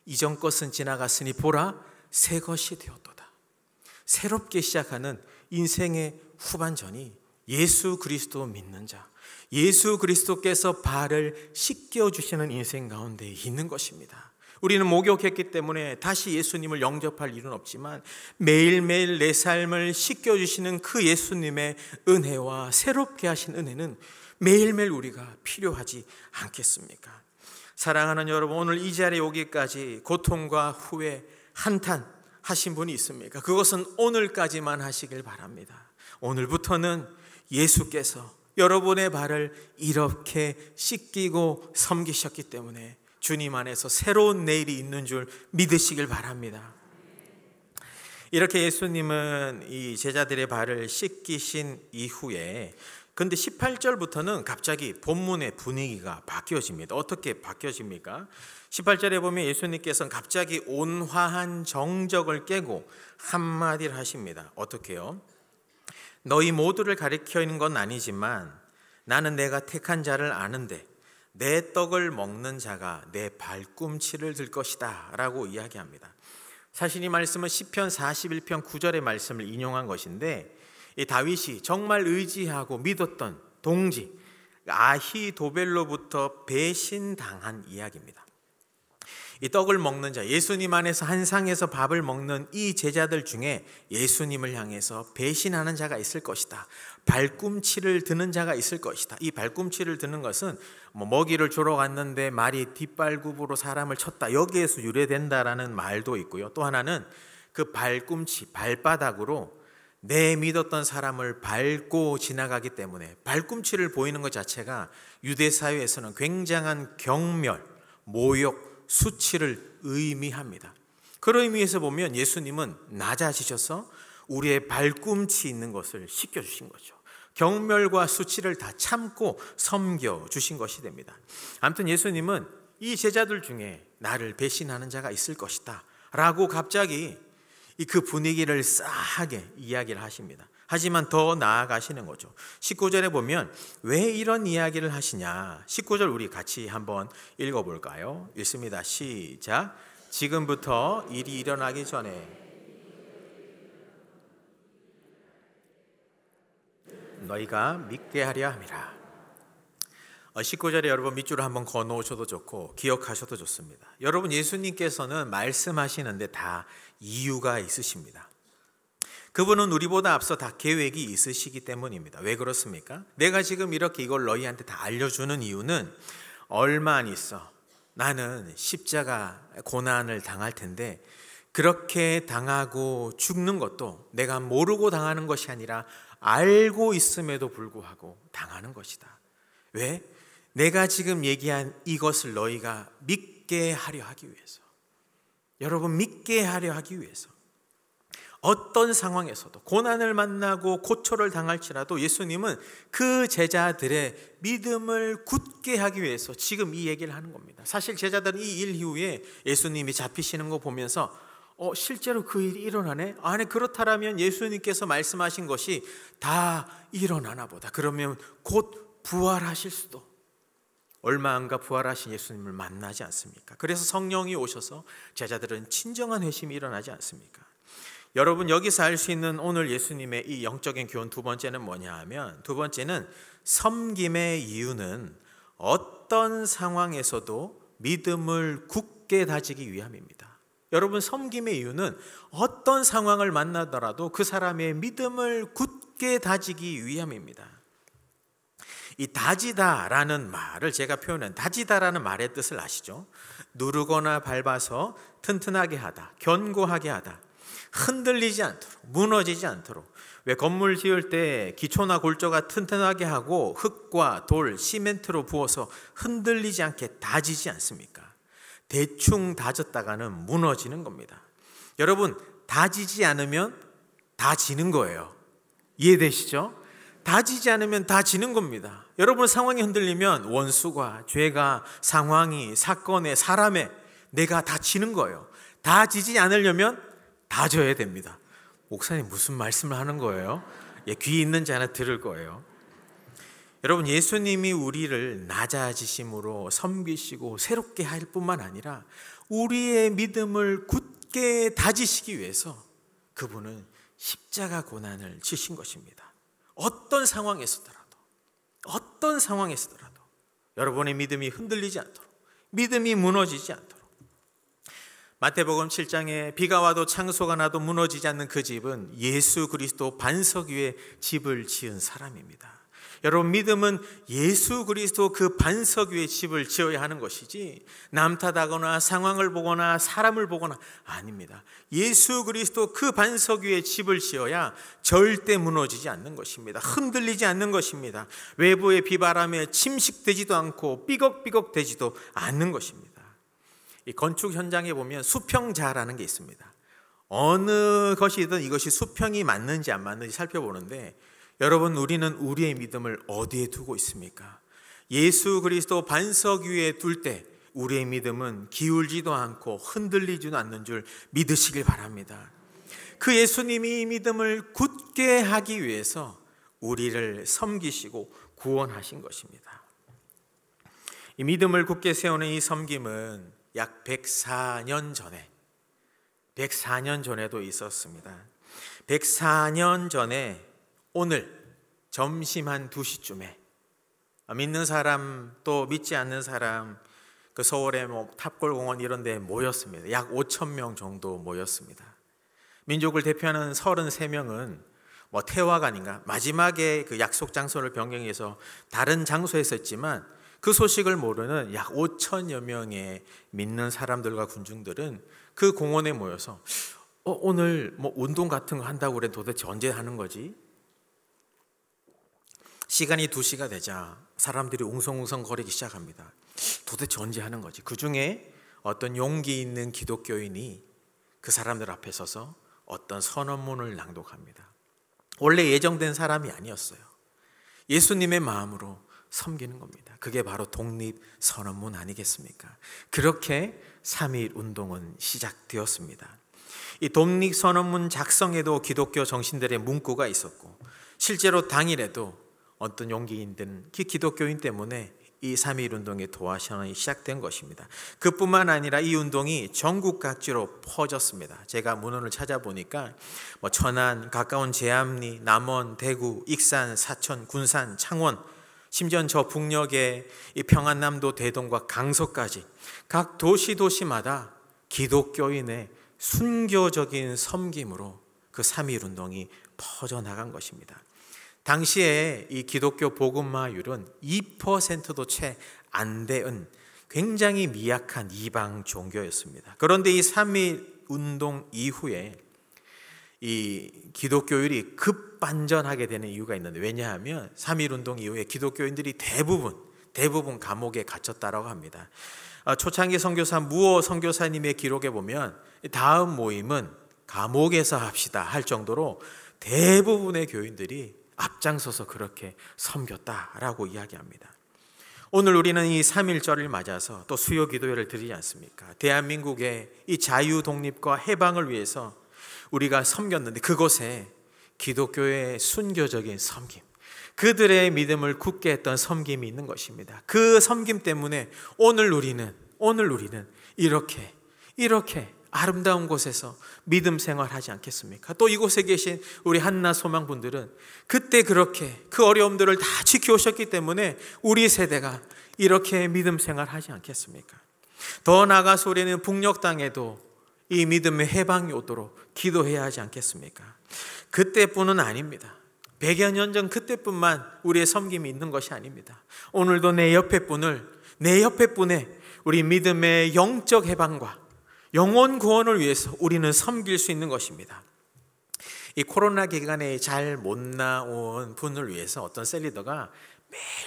이전 것은 지나갔으니 보라 새 것이 되었도다. 새롭게 시작하는 인생의 후반전이 예수 그리스도 믿는 자, 예수 그리스도께서 발을 씻겨주시는 인생 가운데 있는 것입니다. 우리는 목욕했기 때문에 다시 예수님을 영접할 일은 없지만 매일매일 내 삶을 씻겨주시는 그 예수님의 은혜와 새롭게 하신 은혜는 매일매일 우리가 필요하지 않겠습니까? 사랑하는 여러분, 오늘 이 자리에 오기까지 고통과 후회, 한탄 하신 분이 있습니까? 그것은 오늘까지만 하시길 바랍니다. 오늘부터는 예수께서 여러분의 발을 이렇게 씻기고 섬기셨기 때문에 주님 안에서 새로운 내일이 있는 줄 믿으시길 바랍니다. 이렇게 예수님은 이 제자들의 발을 씻기신 이후에 근데 18절부터는 갑자기 본문의 분위기가 바뀌어집니다. 어떻게 바뀌어집니까? 18절에 보면 예수님께서는 갑자기 온화한 정적을 깨고 한마디를 하십니다. 어떻게요? 너희 모두를 가리켜 있는 건 아니지만 나는 내가 택한 자를 아는데 내 떡을 먹는 자가 내 발꿈치를 들 것이다 라고 이야기합니다. 사실 이 말씀은 시편 41편 9절의 말씀을 인용한 것인데 이 다윗이 정말 의지하고 믿었던 동지 아히도벨로부터 배신당한 이야기입니다. 이 떡을 먹는 자, 예수님 안에서 한 상에서 밥을 먹는 이 제자들 중에 예수님을 향해서 배신하는 자가 있을 것이다. 발꿈치를 드는 자가 있을 것이다. 이 발꿈치를 드는 것은 먹이를 주러 갔는데 말이 뒷발굽으로 사람을 쳤다. 여기에서 유래된다라는 말도 있고요. 또 하나는 그 발꿈치, 발바닥으로 내 믿었던 사람을 밟고 지나가기 때문에 발꿈치를 보이는 것 자체가 유대 사회에서는 굉장한 경멸, 모욕, 수치를 의미합니다. 그런 의미에서 보면 예수님은 낮아지셔서 우리의 발꿈치 있는 것을 씻겨주신 거죠. 경멸과 수치를 다 참고 섬겨주신 것이 됩니다. 아무튼 예수님은 이 제자들 중에 나를 배신하는 자가 있을 것이다 라고 갑자기 그 분위기를 싸하게 이야기를 하십니다. 하지만 더 나아가시는 거죠. 19절에 보면 왜 이런 이야기를 하시냐. 19절 우리 같이 한번 읽어볼까요? 읽습니다. 시작. 지금부터 일이 일어나기 전에 너희가 믿게 하려 함이라. 19절에 여러분 밑줄을 한번 거놓으셔도 좋고 기억하셔도 좋습니다. 여러분 예수님께서는 말씀하시는데 다 이유가 있으십니다. 그분은 우리보다 앞서 다 계획이 있으시기 때문입니다. 왜 그렇습니까? 내가 지금 이렇게 이걸 너희한테 다 알려주는 이유는 얼마 안 있어 나는 십자가 고난을 당할 텐데 그렇게 당하고 죽는 것도 내가 모르고 당하는 것이 아니라 알고 있음에도 불구하고 당하는 것이다. 왜? 내가 지금 얘기한 이것을 너희가 믿게 하려 하기 위해서, 여러분 믿게 하려 하기 위해서 어떤 상황에서도 고난을 만나고 고초를 당할지라도 예수님은 그 제자들의 믿음을 굳게 하기 위해서 지금 이 얘기를 하는 겁니다. 사실 제자들은 이 일 이후에 예수님이 잡히시는 거 보면서 실제로 그 일이 일어나네? 아니 그렇다면 예수님께서 말씀하신 것이 다 일어나나 보다. 그러면 곧 부활하실 수도. 얼마 안가 부활하신 예수님을 만나지 않습니까? 그래서 성령이 오셔서 제자들은 진정한 회심이 일어나지 않습니까? 여러분 여기서 알 수 있는 오늘 예수님의 이 영적인 교훈 두 번째는 뭐냐 하면, 두 번째는 섬김의 이유는 어떤 상황에서도 믿음을 굳게 다지기 위함입니다. 여러분 섬김의 이유는 어떤 상황을 만나더라도 그 사람의 믿음을 굳게 다지기 위함입니다. 이 다지다라는 말을 제가 표현한 다지다라는 말의 뜻을 아시죠? 누르거나 밟아서 튼튼하게 하다, 견고하게 하다, 흔들리지 않도록, 무너지지 않도록. 왜 건물 지을 때 기초나 골조가 튼튼하게 하고 흙과 돌, 시멘트로 부어서 흔들리지 않게 다지지 않습니까? 대충 다졌다가는 무너지는 겁니다. 여러분 다지지 않으면 다 지는 거예요. 이해되시죠? 다지지 않으면 다 지는 겁니다. 여러분 상황이 흔들리면 원수가, 죄가, 상황이, 사건에, 사람에 내가 다 지는 거예요. 다지지 않으려면 다져야 됩니다. 목사님 무슨 말씀을 하는 거예요? 귀 있는 자는 들을 거예요. 여러분 예수님이 우리를 낮아지심으로 섬기시고 새롭게 할 뿐만 아니라 우리의 믿음을 굳게 다지시기 위해서 그분은 십자가 고난을 지신 것입니다. 어떤 상황에서더라도 여러분의 믿음이 흔들리지 않도록, 믿음이 무너지지 않도록 마태복음 7장에 비가 와도 창소가 나도 무너지지 않는 그 집은 예수 그리스도 반석 위에 집을 지은 사람입니다. 여러분, 믿음은 예수 그리스도 그 반석 위에 집을 지어야 하는 것이지 남 탓하거나 상황을 보거나 사람을 보거나 아닙니다. 예수 그리스도 그 반석 위에 집을 지어야 절대 무너지지 않는 것입니다. 흔들리지 않는 것입니다. 외부의 비바람에 침식되지도 않고 삐걱삐걱 되지도 않는 것입니다. 이 건축 현장에 보면 수평자라는 게 있습니다. 어느 것이든 이것이 수평이 맞는지 안 맞는지 살펴보는데, 여러분, 우리는 우리의 믿음을 어디에 두고 있습니까? 예수 그리스도 반석 위에 둘 때 우리의 믿음은 기울지도 않고 흔들리지도 않는 줄 믿으시길 바랍니다. 그 예수님이 이 믿음을 굳게 하기 위해서 우리를 섬기시고 구원하신 것입니다. 이 믿음을 굳게 세우는 이 섬김은 약 104년 전에도 있었습니다. 104년 전에 오늘 점심 한 2시쯤에 믿는 사람 또 믿지 않는 사람 그 서울의 탑골공원 이런 데 모였습니다. 약 5,000명 정도 모였습니다. 민족을 대표하는 33명은 태화관인가 마지막에 그 약속 장소를 변경해서 다른 장소에 있었지만, 그 소식을 모르는 약 5,000여 명의 믿는 사람들과 군중들은 그 공원에 모여서 오늘 운동 같은 거 한다고 그래 도대체 언제 하는 거지? 시간이 2시가 되자 사람들이 웅성웅성 거리기 시작합니다. 도대체 언제 하는 거지? 그 중에 어떤 용기 있는 기독교인이 그 사람들 앞에 서서 어떤 선언문을 낭독합니다. 원래 예정된 사람이 아니었어요. 예수님의 마음으로 섬기는 겁니다. 그게 바로 독립선언문 아니겠습니까? 그렇게 3.1 운동은 시작되었습니다. 이 독립선언문 작성에도 기독교 정신들의 문구가 있었고, 실제로 당일에도 어떤 용기 있는 기독교인 때문에 이 3.1 운동의 도화선언이 시작된 것입니다. 그뿐만 아니라 이 운동이 전국 각지로 퍼졌습니다. 제가 문헌을 찾아보니까 천안, 가까운 제암리, 남원, 대구, 익산, 사천, 군산, 창원, 심지어 저 북녘의 이 평안남도, 대동과 강서까지 각 도시마다 기독교인의 순교적인 섬김으로 그 3.1 운동이 퍼져나간 것입니다. 당시에 이 기독교 복음화율은 2%도 채 안 되는 굉장히 미약한 이방 종교였습니다. 그런데 이 3.1 운동 이후에 이 기독교율이 급반전하게 되는 이유가 있는데, 왜냐하면 3.1 운동 이후에 기독교인들이 대부분 감옥에 갇혔다라고 합니다. 초창기 선교사 무호 선교사님의 기록에 보면 다음 모임은 감옥에서 합시다 할 정도로 대부분의 교인들이 앞장서서 그렇게 섬겼다라고 이야기합니다. 오늘 우리는 이 3.1절을 맞아서 또 수요 기도회를 드리지 않습니까? 대한민국의 이 자유 독립과 해방을 위해서 우리가 섬겼는데, 그곳에 기독교의 순교적인 섬김, 그들의 믿음을 굳게 했던 섬김이 있는 것입니다. 그 섬김 때문에 오늘 우리는 이렇게 아름다운 곳에서 믿음 생활하지 않겠습니까? 또 이곳에 계신 우리 한나 소망분들은 그때 그렇게 그 어려움들을 다 지켜오셨기 때문에 우리 세대가 이렇게 믿음 생활하지 않겠습니까? 더 나아가서 우리는 북녘 땅에도 이 믿음의 해방이 오도록 기도해야 하지 않겠습니까? 그때뿐은 아닙니다. 100여 년 전 그때뿐만 우리의 섬김이 있는 것이 아닙니다. 오늘도 내 옆에 분의 우리 믿음의 영적 해방과 영혼 구원을 위해서 우리는 섬길 수 있는 것입니다. 이 코로나 기간에 잘 못 나온 분을 위해서 어떤 셀리더가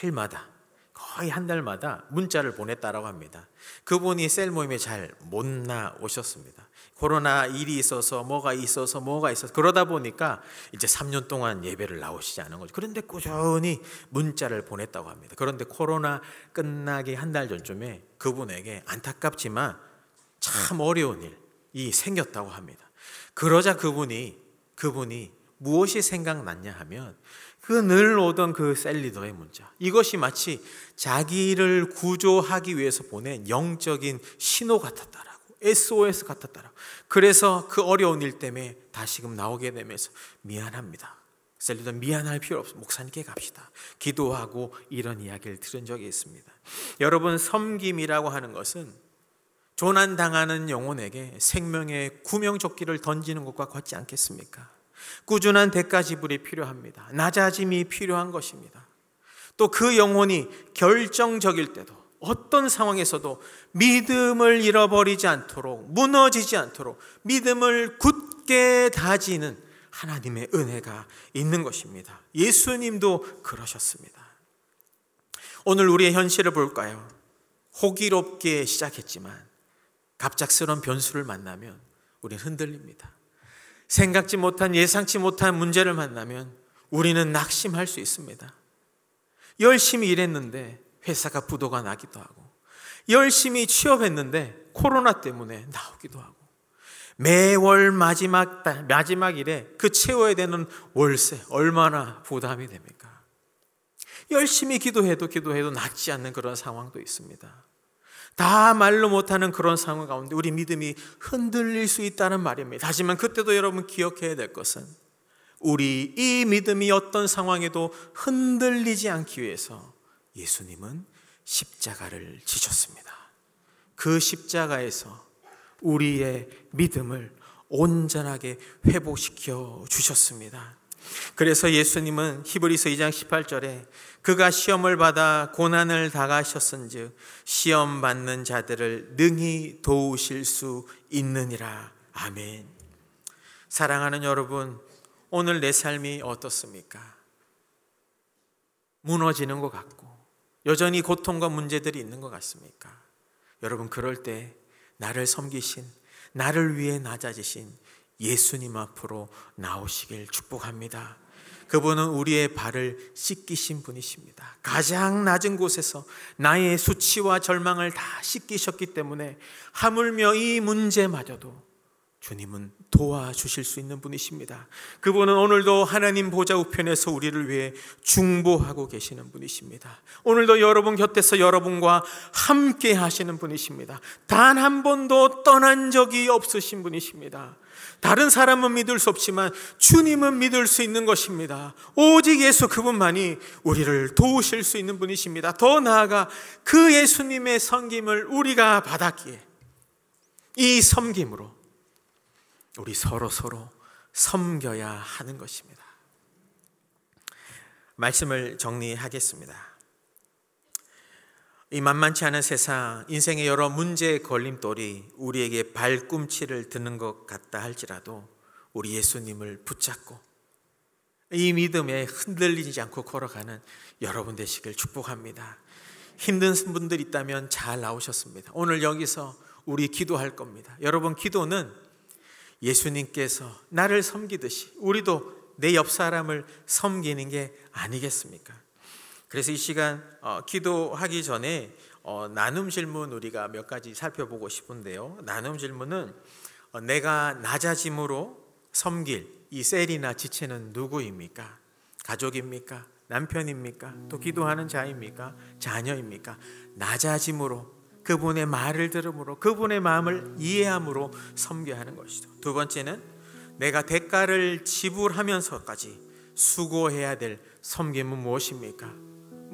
매일마다 거의 한 달마다 문자를 보냈다라고 합니다. 그분이 셀 모임에 잘 못 나오셨습니다. 코로나 일이 있어서 뭐가 있어서 그러다 보니까 이제 3년 동안 예배를 나오시지 않은 거죠. 그런데 꾸준히 문자를 보냈다고 합니다. 그런데 코로나 끝나기 한 달 전쯤에 그분에게 안타깝지만 참 어려운 일이 생겼다고 합니다. 그러자 그분이 무엇이 생각났냐 하면 그 늘 오던 그 셀리더의 문자, 이것이 마치 자기를 구조하기 위해서 보낸 영적인 신호 같았다라고, SOS 같았다라고. 그래서 그 어려운 일 때문에 다시금 나오게 되면서 미안합니다. 셀리더 미안할 필요 없어. 목사님께 갑시다. 기도하고 이런 이야기를 들은 적이 있습니다. 여러분, 섬김이라고 하는 것은 조난당하는 영혼에게 생명의 구명조끼를 던지는 것과 같지 않겠습니까? 꾸준한 대가 지불이 필요합니다. 낮아짐이 필요한 것입니다. 또 그 영혼이 결정적일 때도 어떤 상황에서도 믿음을 잃어버리지 않도록, 무너지지 않도록 믿음을 굳게 다지는 하나님의 은혜가 있는 것입니다. 예수님도 그러셨습니다. 오늘 우리의 현실을 볼까요? 호기롭게 시작했지만 갑작스러운 변수를 만나면 우리는 흔들립니다. 생각지 못한, 예상치 못한 문제를 만나면 우리는 낙심할 수 있습니다. 열심히 일했는데 회사가 부도가 나기도 하고, 열심히 취업했는데 코로나 때문에 나오기도 하고, 매월 마지막일에 그 채워야 되는 월세 얼마나 부담이 됩니까? 열심히 기도해도 낫지 않는 그런 상황도 있습니다. 다 말로 못하는 그런 상황 가운데 우리 믿음이 흔들릴 수 있다는 말입니다. 하지만 그때도 여러분 기억해야 될 것은, 우리 이 믿음이 어떤 상황에도 흔들리지 않기 위해서 예수님은 십자가를 지셨습니다. 그 십자가에서 우리의 믿음을 온전하게 회복시켜 주셨습니다. 그래서 예수님은 히브리서 2장 18절에 그가 시험을 받아 고난을 당하셨은즉 시험 받는 자들을 능히 도우실 수 있느니라. 아멘. 사랑하는 여러분, 오늘 내 삶이 어떻습니까? 무너지는 것 같고 여전히 고통과 문제들이 있는 것 같습니까? 여러분, 그럴 때 나를 섬기신, 나를 위해 낮아지신 예수님 앞으로 나오시길 축복합니다. 그분은 우리의 발을 씻기신 분이십니다. 가장 낮은 곳에서 나의 수치와 절망을 다 씻기셨기 때문에 하물며 이 문제마저도 주님은 도와주실 수 있는 분이십니다. 그분은 오늘도 하나님 보좌 우편에서 우리를 위해 중보하고 계시는 분이십니다. 오늘도 여러분 곁에서 여러분과 함께 하시는 분이십니다. 단 한 번도 떠난 적이 없으신 분이십니다. 다른 사람은 믿을 수 없지만 주님은 믿을 수 있는 것입니다. 오직 예수 그분만이 우리를 도우실 수 있는 분이십니다. 더 나아가 그 예수님의 섬김을 우리가 받았기에 이 섬김으로 우리 서로 섬겨야 하는 것입니다. 말씀을 정리하겠습니다. 이 만만치 않은 세상, 인생의 여러 문제의 걸림돌이 우리에게 발꿈치를 드는 것 같다 할지라도 우리 예수님을 붙잡고 이 믿음에 흔들리지 않고 걸어가는 여러분 되시길 축복합니다. 힘든 분들 있다면 잘 나오셨습니다. 오늘 여기서 우리 기도할 겁니다. 여러분, 기도는 예수님께서 나를 섬기듯이 우리도 내 옆 사람을 섬기는 게 아니겠습니까? 그래서 이 시간 기도하기 전에 나눔 질문 우리가 몇 가지 살펴보고 싶은데요. 나눔 질문은 내가 낮아짐으로 섬길 이 셀이나 지체는 누구입니까? 가족입니까? 남편입니까? 또 기도하는 자입니까? 자녀입니까? 낮아짐으로, 그분의 말을 들음으로, 그분의 마음을 이해함으로 섬겨야 하는 것이죠. 두 번째는 내가 대가를 지불하면서까지 수고해야 될 섬김은 무엇입니까?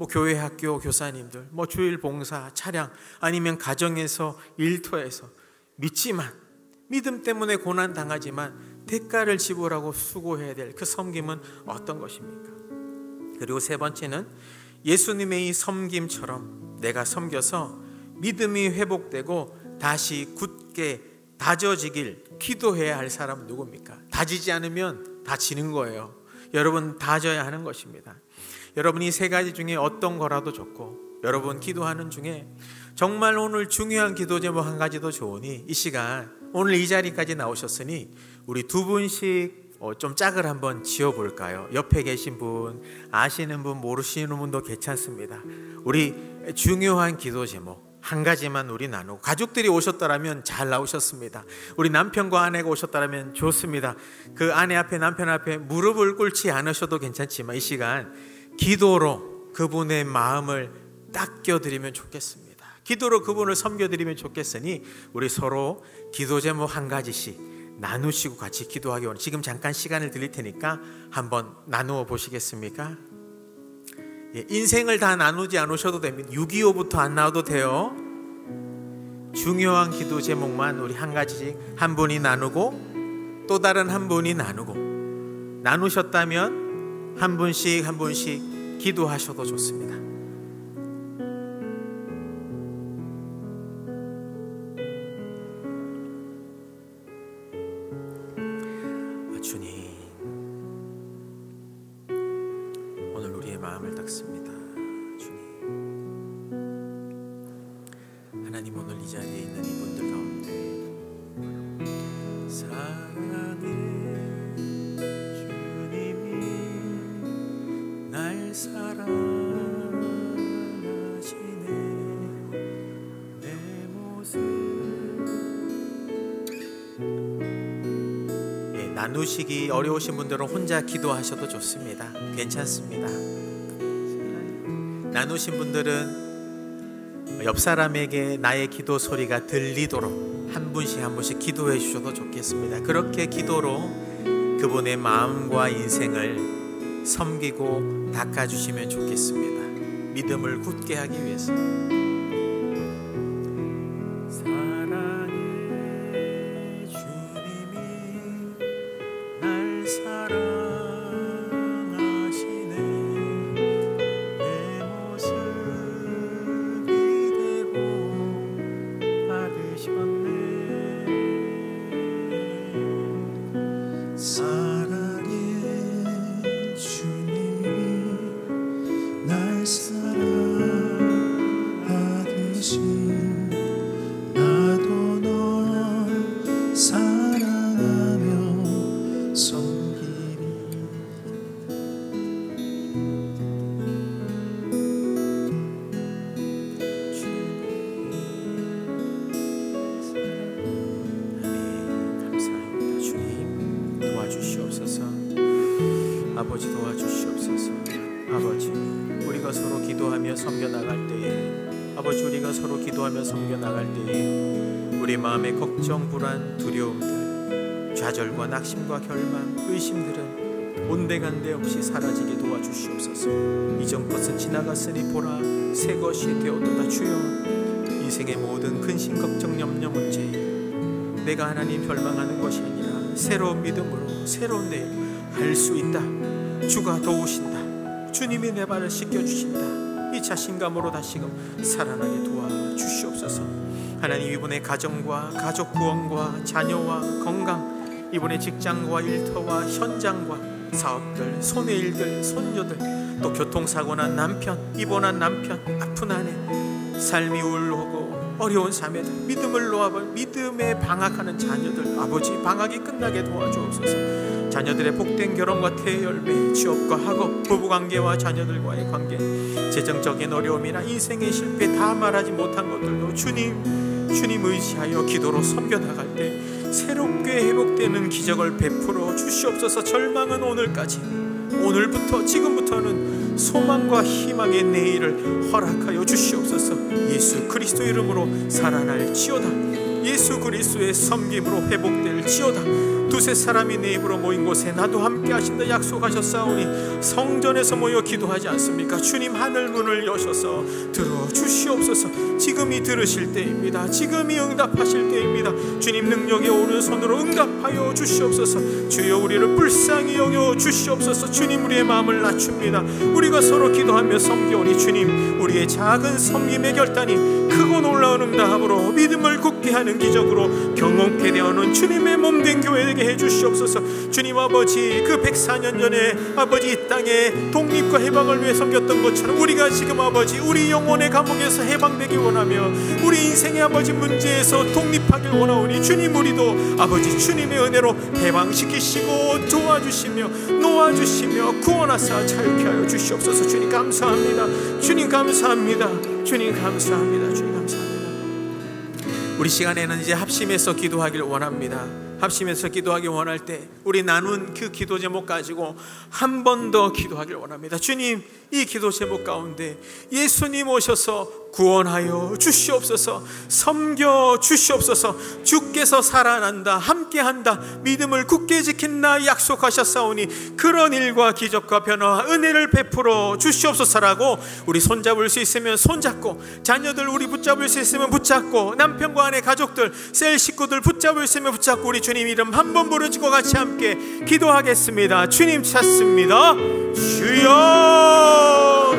교회 학교 교사님들, 주일 봉사, 차량, 아니면 가정에서, 일터에서 믿지만, 믿음 때문에 고난 당하지만 대가를 지불하고 수고해야 될 그 섬김은 어떤 것입니까? 그리고 세 번째는 예수님의 이 섬김처럼 내가 섬겨서 믿음이 회복되고 다시 굳게 다져지길 기도해야 할 사람은 누굽니까? 다지지 않으면 다지는 거예요. 여러분, 다져야 하는 것입니다. 여러분, 이 세 가지 중에 어떤 거라도 좋고, 여러분 기도하는 중에 정말 오늘 중요한 기도 제목 한 가지도 좋으니 이 시간, 오늘 이 자리까지 나오셨으니 우리 두 분씩 좀 짝을 한번 지어볼까요? 옆에 계신 분, 아시는 분, 모르시는 분도 괜찮습니다. 우리 중요한 기도 제목 한 가지만 우리 나누고, 가족들이 오셨더라면 잘 나오셨습니다. 우리 남편과 아내가 오셨더라면 좋습니다. 그 아내 앞에, 남편 앞에 무릎을 꿇지 않으셔도 괜찮지만 이 시간 기도로 그분의 마음을 닦여드리면 좋겠습니다. 기도로 그분을 섬겨드리면 좋겠으니 우리 서로 기도 제목 한 가지씩 나누시고 같이 기도하기 원합니다. 지금 잠깐 시간을 드릴 테니까 한번 나누어 보시겠습니까? 인생을 다 나누지 않으셔도 됩니다. 6.25부터 안 나와도 돼요. 중요한 기도 제목만 우리 한 가지씩 한 분이 나누고 또 다른 한 분이 나누고, 나누셨다면 한 분씩 한 분씩 기도하셔도 좋습니다. 주님, 오늘 우리의 마음을 닦습니다. 주님, 하나님, 오늘 이 자리에 있는 이분들 가운데 사랑해 주님이 날 사랑하시네. 내 모습 나누시기 어려우신 분들은 혼자 기도하셔도 좋습니다. 괜찮습니다. 나누신 분들은 옆 사람에게 나의 기도 소리가 들리도록 한 분씩 한 분씩 기도해 주셔도 좋겠습니다. 그렇게 기도로 그분의 마음과 인생을 섬기고 닦아주시면 좋겠습니다. 믿음을 굳게 하기 위해서. 아버지 도와주시옵소서. 아버지, 우리가 서로 기도하며 섬겨나갈 때에, 아버지 우리가 서로 기도하며 섬겨나갈 때에 우리 마음의 걱정, 불안, 두려움들, 좌절과 낙심과 결망, 의심들은 온데간데 없이 사라지게 도와주시옵소서. 이전 것은 지나갔으니 보라, 새 것이 되었도다. 주여, 인생의 모든 근심, 걱정, 염려, 문제, 내가 하나님 절망하는 것이 아니라 새로운 믿음으로 새로운 내일 할 수 있다. 주가 도우신다. 주님이 내 발을 씻겨주신다. 이 자신감으로 다시금 살아나게 도와주시옵소서. 하나님, 이분의 가정과 가족 구원과 자녀와 건강, 이분의 직장과 일터와 현장과 사업들, 손의 일들, 손녀들, 또 교통사고 난 남편, 입원한 남편, 아픈 아내, 삶이 우울하고 어려운 자매들, 믿음을 놓아볼 믿음에 방학하는 자녀들, 아버지 방학이 끝나게 도와주옵소서. 자녀들의 복된 결혼과 태의 열매, 취업과 학업, 부부관계와 자녀들과의 관계, 재정적인 어려움이나 인생의 실패 다 말하지 못한 것들도 주님 의지하여 기도로 섬겨나갈 때 새롭게 회복되는 기적을 베풀어 주시옵소서. 절망은 오늘까지, 오늘부터 지금부터는 소망과 희망의 내일을 허락하여 주시옵소서. 예수 그리스도 이름으로 살아날지어다. 예수 그리스도의 섬김으로 회복될지어다. 두세 사람이 내 입으로 모인 곳에 나도 함께 하신다 약속하셨사오니 성전에서 모여 기도하지 않습니까? 주님, 하늘 문을 여셔서 들어주시옵소서. 지금이 들으실 때입니다. 지금이 응답하실 때입니다. 주님, 능력의 오른손으로 응답하여 주시옵소서. 주여, 우리를 불쌍히 여겨 주시옵소서. 주님, 우리의 마음을 낮춥니다. 우리가 서로 기도하며 섬겨오니 주님, 우리의 작은 섬김의 결단이 크고 놀라운 응답으로 믿음을 굳게 하는 기적으로 경험케 되어오는 주님의 몸된 교회에게 해주시옵소서. 주님, 아버지 그 104년 전에 아버지 이 땅에 독립과 해방을 위해 섬겼던 것처럼 우리가 지금 아버지 우리 영혼의 감옥에서 해방되기 원하며 우리 인생의 아버지 문제에서 독립하길 원하오니 주님, 우리도 아버지 주님의 은혜로 해방시키시고 도와주시며 놓아주시며 구원하사 자유케 하여 주시옵소서. 주님 감사합니다. 주님 감사합니다. 주님 감사합니다. 주님 감사합니다. 우리 시간에는 이제 합심해서 기도하길 원합니다. 합심해서 기도하기 원할 때 우리 나눈 그 기도 제목 가지고 한 번 더 기도하길 원합니다. 주님, 이 기도 제목 가운데 예수님 오셔서 구원하여 주시옵소서. 섬겨 주시옵소서. 주께서 살아난다, 함께한다, 믿음을 굳게 지킨다 약속하셨사오니 그런 일과 기적과 변화와 은혜를 베풀어 주시옵소서라고 우리 손잡을 수 있으면 손잡고, 자녀들 우리 붙잡을 수 있으면 붙잡고, 남편과 아내 가족들 셀 식구들 붙잡을 수 있으면 붙잡고 우리 주님 이름 한번 부르짖고 같이 함께 기도하겠습니다. 주님 찾습니다. 주여.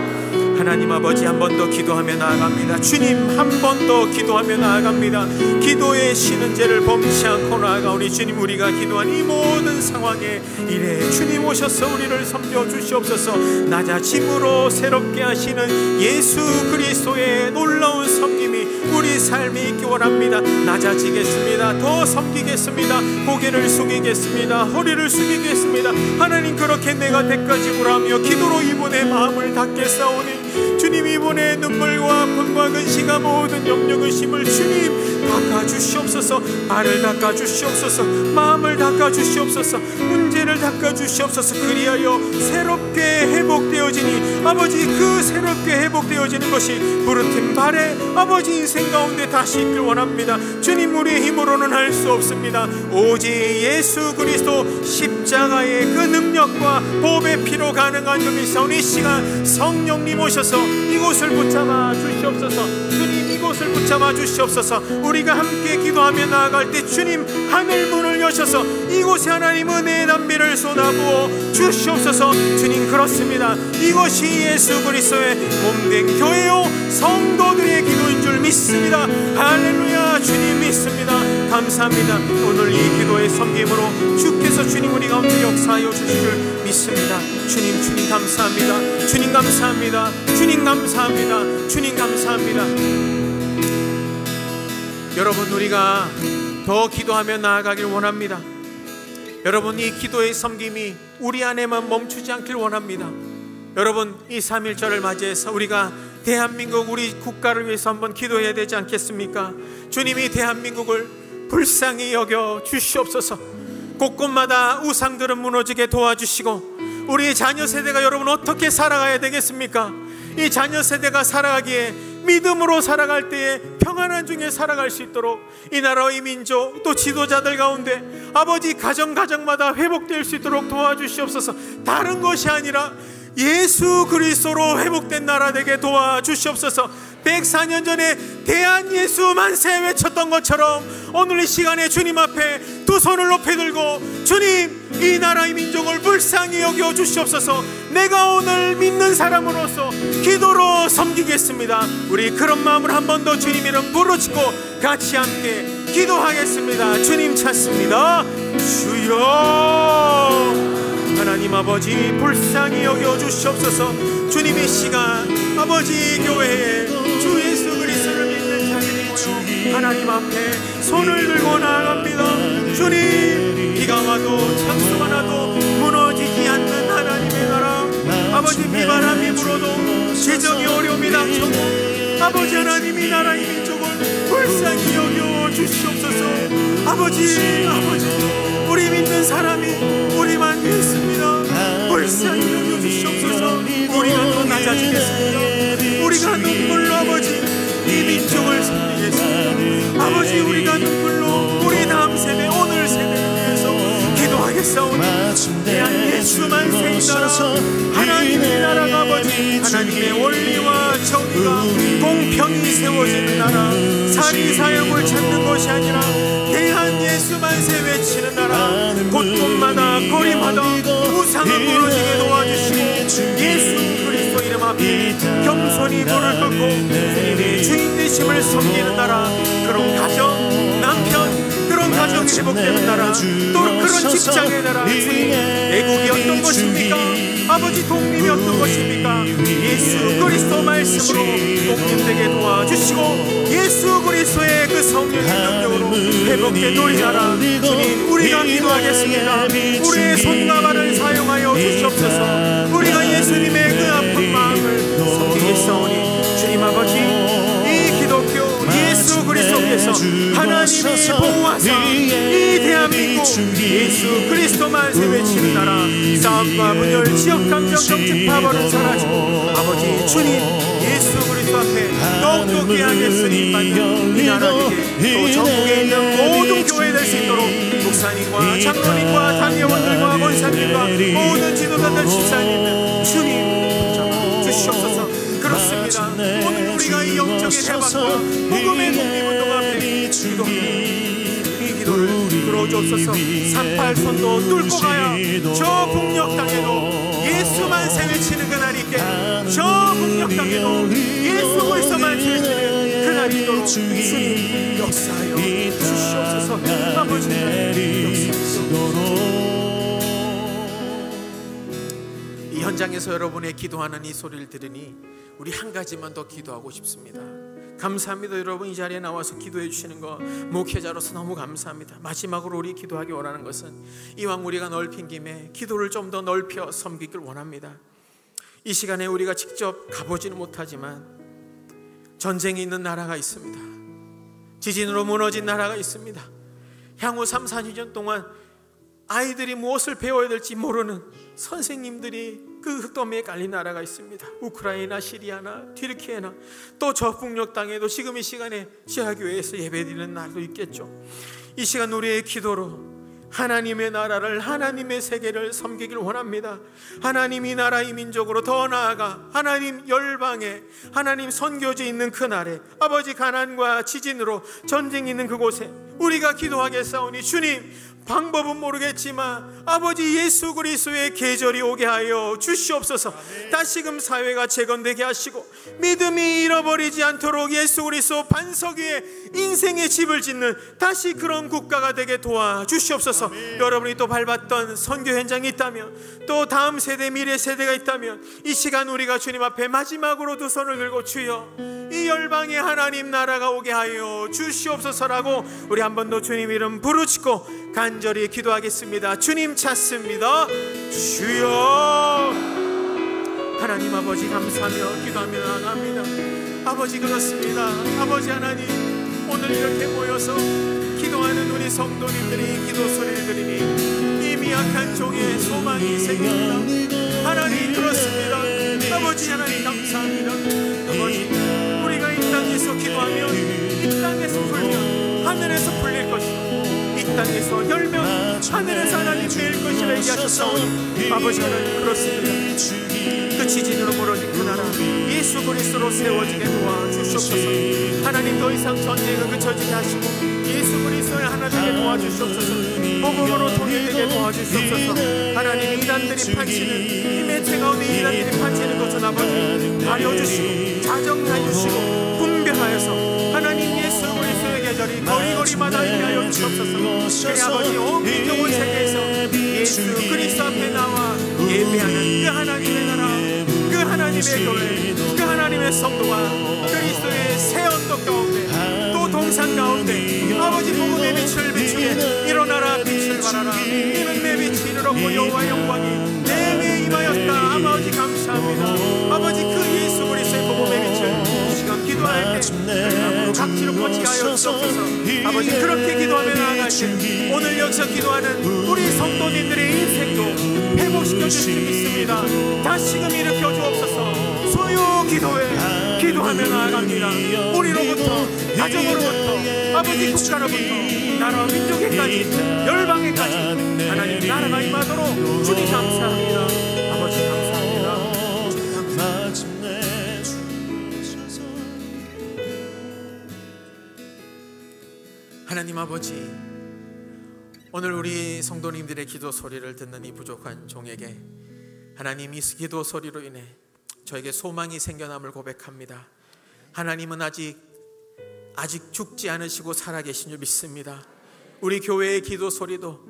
하나님 아버지, 한 번 더 기도하며 나아갑니다. 주님, 한 번 더 기도하며 나아갑니다. 기도의 쉬는 죄를 범치 않고 나아가오니 주님, 우리가 기도한 이 모든 상황에 이래 주님 오셔서 우리를 섬겨 주시옵소서. 낮아짐으로 새롭게 하시는 예수 그리스도의 놀라운 섬김이 우리 삶에 있기 원합니다. 낮아지겠습니다. 더 섬기겠습니다. 고개를 숙이겠습니다. 허리를 숙이겠습니다. 하나님, 그렇게 내가 때까지 구하며 기도로 이분의 마음을 닫겠사오니 주님, 이분의 눈물과 아픔과 근심과 모든 염려 근심을 주님 닦아주시옵소서. 발을 닦아주시옵소서. 마음을 닦아주시옵소서. 문제를 닦아주시옵소서. 그리하여 새롭게 회복되어지니 아버지, 그 새롭게 회복되어지는 것이 부르팀 발에 아버지 인생 가운데 다시 있길 원합니다. 주님, 우리의 힘으로는 할 수 없습니다. 오직 예수 그리스도 십자가의 그 능력과 보배 피로 가능한 것이사오니 이 시간 성령님 오셔서 이곳을 붙잡아 주시옵소서. 주님, 이곳을 붙잡아 주시옵소서. 우리가 함께 기도하며 나아갈 때 주님, 하늘 문을 여셔서 이곳에 하나님 은혜의 담비를 쏟아부어 주시옵소서. 주님, 그렇습니다. 이것이 예수 그리스도의 몸된 교회요 성도들의 기도인 줄 믿습니다. 할렐루야. 주님 믿습니다. 감사합니다. 오늘 이 기도의 섬김으로 주께서 주님 우리 가운데 역사하여 주실 줄 믿습니다. 주님, 주님 감사합니다. 주님 감사합니다. 주님 감사합니다. 주님 감사합니다. 여러분, 우리가 더 기도하며 나아가길 원합니다. 여러분, 이 기도의 섬김이 우리 안에만 멈추지 않길 원합니다. 여러분, 이 3.1절을 맞이해서 우리가 대한민국, 우리 국가를 위해서 한번 기도해야 되지 않겠습니까? 주님이 대한민국을 불쌍히 여겨 주시옵소서. 곳곳마다 우상들은 무너지게 도와주시고, 우리 자녀 세대가 여러분 어떻게 살아가야 되겠습니까? 이 자녀 세대가 살아가기에 믿음으로 살아갈 때에 평안한 중에 살아갈 수 있도록 이 나라, 이 민족, 또 지도자들 가운데 아버지 가정마다 회복될 수 있도록 도와주시옵소서. 다른 것이 아니라 예수 그리스도로 회복된 나라 되게 도와주시옵소서. 104년 전에 대한 예수 만세 외쳤던 것처럼 오늘 이 시간에 주님 앞에 두 손을 높이 들고, 주님, 이 나라의 민족을 불쌍히 여겨 주시옵소서. 내가 오늘 믿는 사람으로서 기도로 섬기겠습니다. 우리 그런 마음을 한 번 더 주님 이름 부르짖고 같이 함께 기도하겠습니다. 주님 찾습니다. 주여. 하나님 아버지, 불쌍히 여겨 주시옵소서. 주님의 시간 아버지 교회에 주 예수 그리스도를 믿는 자들이 모여 하나님 앞에 손을 들고 나아갑니다. 주님, 비가 와도 창수가 나도 무너지지 않는 하나님의 나라, 아버지 비바람이 불어도 재정이 어려움이 닥쳐도 아버지 하나님이 나라의 민족을 불쌍히 여겨 주시옵소서. 아버지, 우리 믿는 사람이 우리만 믿습니다. 불쌍히 여겨 주시옵소서. 우리가 더 낮아지겠습니다. 우리가 눈물로 아버지 이 민족을 섬기겠습니다. 아버지, 우리가 눈물로 우리 다음 세대, 오늘 세대를 위해서 기도하겠사오니 대한 예수 만세의 나라, 하나님의 나라가 아버지 하나님의 원리와 정의가 공평히 세워지는 나라, 사리사욕을 찾는 것이 아니라 대한 예수 만세 외치는 나라, 곳곳마다 거리마다 우상을 무너지게 도와주시고 예수 그리스도 이름 앞에 겸손히 돌을 끊고 주님의 주인 되심을 섬기는 나라, 그런 가정, 남편, 그런 가정이 회복되는 나라, 또 그런 직장의 나라. 주님, 애국이 어떤 것입니까? 아버지, 독립이 어떤 것입니까? 예수 그리스도 말씀으로 독립되게 도와주시고 예수 그리스도의 그 성령의 능력으로 회복된 우리 나라, 주님, 우리가 기도하겠습니다. 우리의 손과 발을 사용하여 주시옵소서. 우리가 예수님의 그 아픈 마음을 섬기겠사오니 주님 아버지, 이 기독교 예수 그리스도께서 하나님이 보호하사 이 대한민국 예수 그리스도 만세 외치는 나라, 싸움과 분열, 지역감정, 정치 파벌은 사라지고 아버지 주님 예수 그리스도 예수 앞에 더욱더 귀하게 쓰임받는 이 나라 되게 또 전국에 있는 모든 교회 될 수 있도록 목사님과 장로님과 단회원들과 권사님과 모든 지도자들 집사님들 주님 주시옵소서. 그렇습니다. 오늘 우리가 이 영적인 해방과 복음의 독립운동 앞에 이 기도를 들어주옵소서. 38선도 뚫고 가야 저 북녘 땅에도 예수만 세외치는 그날이 있게, 저 북녘 땅에도 예수 그리스도만 세외치는 그날이 있도록 주님 역사하여 주시옵소서. 아버지 역사하소서. 이 현장에서 여러분의 기도하는 이 소리를 들으니 우리 한 가지만 더 기도하고 싶습니다. 감사합니다. 여러분 이 자리에 나와서 기도해 주시는 거 목회자로서 너무 감사합니다. 마지막으로 우리 기도하기 원하는 것은 이왕 우리가 넓힌 김에 기도를 좀 더 넓혀 섬기길 원합니다. 이 시간에 우리가 직접 가보지는 못하지만 전쟁이 있는 나라가 있습니다. 지진으로 무너진 나라가 있습니다. 향후 3, 4년 동안 아이들이 무엇을 배워야 될지 모르는 선생님들이 그 흙더미에 깔린 나라가 있습니다. 우크라이나, 시리아나, 튀르키예나 또 저 북녘 땅에도 지금 이 시간에 지하교회에서 예배드리는 날도 있겠죠. 이 시간 우리의 기도로 하나님의 나라를, 하나님의 세계를 섬기길 원합니다. 하나님 이 나라 이 민족으로 더 나아가 하나님 열방에 하나님 선교지 있는 그날에 아버지 가난과 지진으로 전쟁이 있는 그곳에 우리가 기도하겠사오니 주님 방법은 모르겠지만 아버지 예수 그리스도의 계절이 오게 하여 주시옵소서. 다시금 사회가 재건되게 하시고 믿음이 잃어버리지 않도록 예수 그리스도 반석 위에 인생의 집을 짓는 다시 그런 국가가 되게 도와주시옵소서. 여러분이 또 밟았던 선교 현장이 있다면 또 다음 세대 미래 세대가 있다면 이 시간 우리가 주님 앞에 마지막으로 두 손을 들고 주여 이 열방에 하나님 나라가 오게 하여 주시옵소서라고 우리 한 번 더 주님 이름 부르짖고 간절히 기도하겠습니다. 주님 찾습니다. 주여. 하나님 아버지 감사하며 기도하며 나아갑니다. 아버지 그렇습니다. 아버지 하나님 오늘 이렇게 모여서 기도하는 우리 성도님들이 기도 소리를 들으니 이 미약한 종의 소망이 생깁니다. 하나님 그렇습니다. 아버지 하나님 감사합니다. 아버지 우리가 이 땅에서 기도하면 이 땅에서 풀면 하늘에서 풀릴 것이고 이 땅에서 열면 하늘에서 하나님 내릴 것이라 얘기하셨사오니 아버지 하나님 그렇습니다. 그 지진으로 무너진 그 나라 예수 그리스도로 세워지게 도와주시옵소서. 하나님 더 이상 전쟁을 그쳐지게 하시고 예수 그리스도를 하나 되게 도와주시옵소서. 복음으로 통일되게 도와주시옵소서. 하나님 이단들이 판치는 이 매체 가운데 이단들이 판치는 것은 아버지 가려주시고 자정하여주시고 분별하여서 하나님 예수 그리스도의 계절이 거리거리마다 있게 하여 주시옵소서. 그래 아버지 온 민족은 세계에서 예수 그리스도 앞에 나와 예배하는 그 하나님의 나라 그 하나님의 교회 그 하나님의 성도가 그리스도의 새 언덕 가운데 또 동산 가운데 아버지 복음의 빛을 비추게 일어나라 빛을 발하라 이는 내 빛이 이르렀고 여호와의 영광이 내 위에 임하였다. 아버지 감사합니다. 아버지 그 예수 그리스도의 복음의 빛을 시간 기도할 때 각지로 뻗치게 하여 주옵소서. 아버지 그렇게 기도하며 나아갈 때 오늘 여기서 기도하는 우리 성도님들의 인생도 회복시켜 주실 수 있습니다. 다시금 일으켜 주옵소서. 소유 기도해 기도하며 나아갑니다. 우리로부터 가정으로부터 아버지 국가로부터 나라와 민족에까지 열방에까지 하나님 나라가 임하도록 주님 감사합니다. 아버지 감사합니다. 주님 감사합니다. 하나님 아버지 오늘 우리 성도님들의 기도 소리를 듣는 이 부족한 종에게 하나님 이 기도 소리로 인해 저에게 소망이 생겨남을 고백합니다. 하나님은 아직 죽지 않으시고 살아계신 줄 믿습니다. 우리 교회의 기도 소리도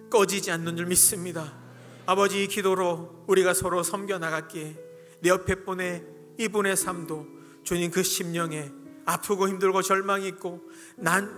꺼지지 않는 줄 믿습니다. 아버지 이 기도로 우리가 서로 섬겨나갔기에 내 옆에 분의 이분의 삶도 주님 그 심령에 아프고 힘들고 절망이 있고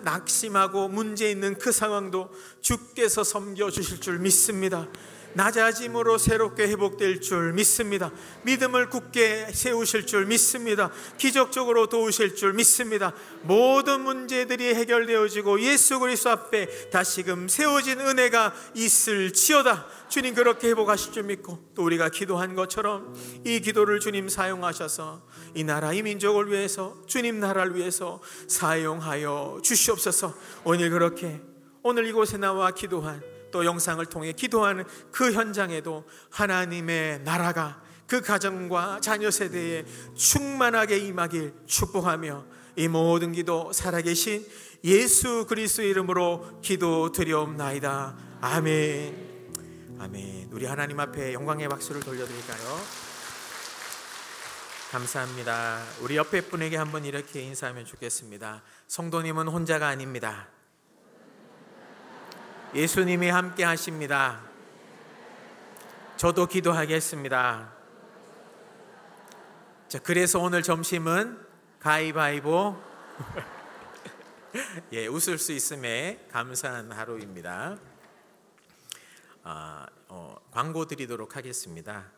낙심하고 문제 있는 그 상황도 주께서 섬겨주실 줄 믿습니다. 낮아짐으로 새롭게 회복될 줄 믿습니다. 믿음을 굳게 세우실 줄 믿습니다. 기적적으로 도우실 줄 믿습니다. 모든 문제들이 해결되어지고 예수 그리스도 앞에 다시금 세워진 은혜가 있을지어다. 주님 그렇게 회복하실 줄 믿고, 또 우리가 기도한 것처럼 이 기도를 주님 사용하셔서 이 나라 이 민족을 위해서, 주님 나라를 위해서 사용하여 주시옵소서. 오늘 그렇게 오늘 이곳에 나와 기도한, 또 영상을 통해 기도하는 그 현장에도 하나님의 나라가 그 가정과 자녀 세대에 충만하게 임하길 축복하며, 이 모든 기도 살아계신 예수 그리스도의 이름으로 기도드리옵나이다. 아멘. 아멘. 우리 하나님 앞에 영광의 박수를 돌려드릴까요? 감사합니다. 우리 옆에 분에게 한번 이렇게 인사하면 좋겠습니다. 성도님은 혼자가 아닙니다. 예수님이 함께 하십니다. 저도 기도하겠습니다. 자, 그래서 오늘 점심은 가위바위보. 예, 웃을 수 있음에 감사한 하루입니다. 광고 드리도록 하겠습니다.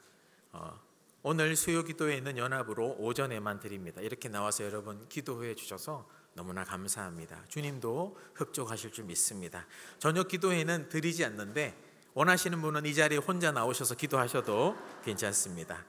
오늘 수요 기도회는 연합으로 오전에만 드립니다. 이렇게 나와서 여러분 기도해 주셔서 너무나 감사합니다. 주님도 흡족하실 줄 믿습니다. 저녁 기도회는 드리지 않는데 원하시는 분은 이 자리에 혼자 나오셔서 기도하셔도 괜찮습니다.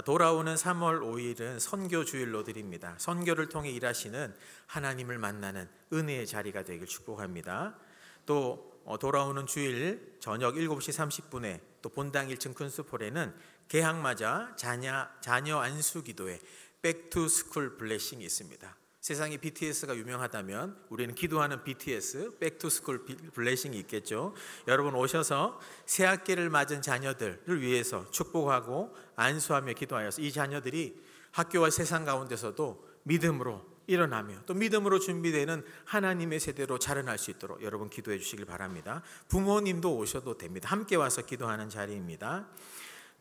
돌아오는 3월 5일은 선교 주일로 드립니다. 선교를 통해 일하시는 하나님을 만나는 은혜의 자리가 되길 축복합니다. 또 돌아오는 주일 저녁 7시 30분에 또 본당 1층 큰수폴에는 개학맞아 자녀 안수 기도회 백투스쿨 블레싱이 있습니다. 세상에 BTS가 유명하다면 우리는 기도하는 BTS 백투스쿨 블레싱이 있겠죠. 여러분 오셔서 새 학기를 맞은 자녀들을 위해서 축복하고 안수하며 기도하여서 이 자녀들이 학교와 세상 가운데서도 믿음으로 일어나며 또 믿음으로 준비되는 하나님의 세대로 자라날 수 있도록 여러분 기도해 주시길 바랍니다. 부모님도 오셔도 됩니다. 함께 와서 기도하는 자리입니다.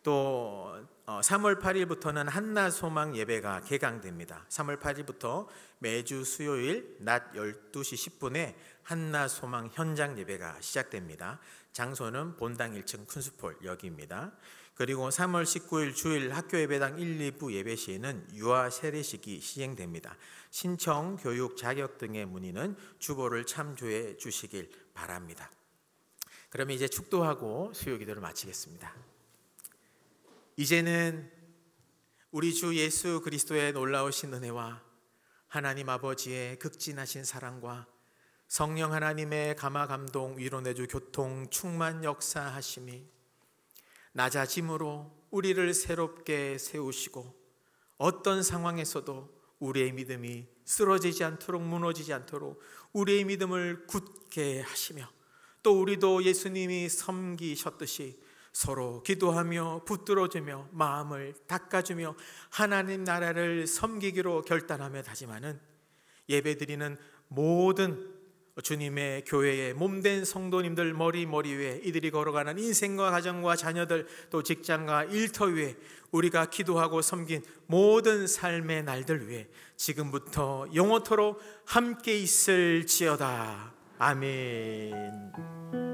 또 3월 8일부터는 한낮 소망 예배가 개강됩니다. 3월 8일부터 매주 수요일 낮 12시 10분에 한낮 소망 현장 예배가 시작됩니다. 장소는 본당 1층 큰수폴 여기입니다. 그리고 3월 19일 주일 학교 예배당 1, 2부 예배 시에는 유아 세례식이 시행됩니다. 신청, 교육, 자격 등의 문의는 주보를 참조해 주시길 바랍니다. 그러면 이제 축도하고 수요 기도를 마치겠습니다. 이제는 우리 주 예수 그리스도의 놀라우신 은혜와 하나님 아버지의 극진하신 사랑과 성령 하나님의 감화 감동 위로 내주 교통 충만 역사하심이 낮아짐으로 우리를 새롭게 세우시고 어떤 상황에서도 우리의 믿음이 쓰러지지 않도록 무너지지 않도록 우리의 믿음을 굳게 하시며, 또 우리도 예수님이 섬기셨듯이 서로 기도하며 붙들어주며 마음을 닦아주며 하나님 나라를 섬기기로 결단하며 다짐하는 예배드리는 모든 주님의 교회의 몸된 성도님들 머리 위에 이들이 걸어가는 인생과 가정과 자녀들 또 직장과 일터 위에 우리가 기도하고 섬긴 모든 삶의 날들 위에 지금부터 영원토록 함께 있을지어다. 아멘.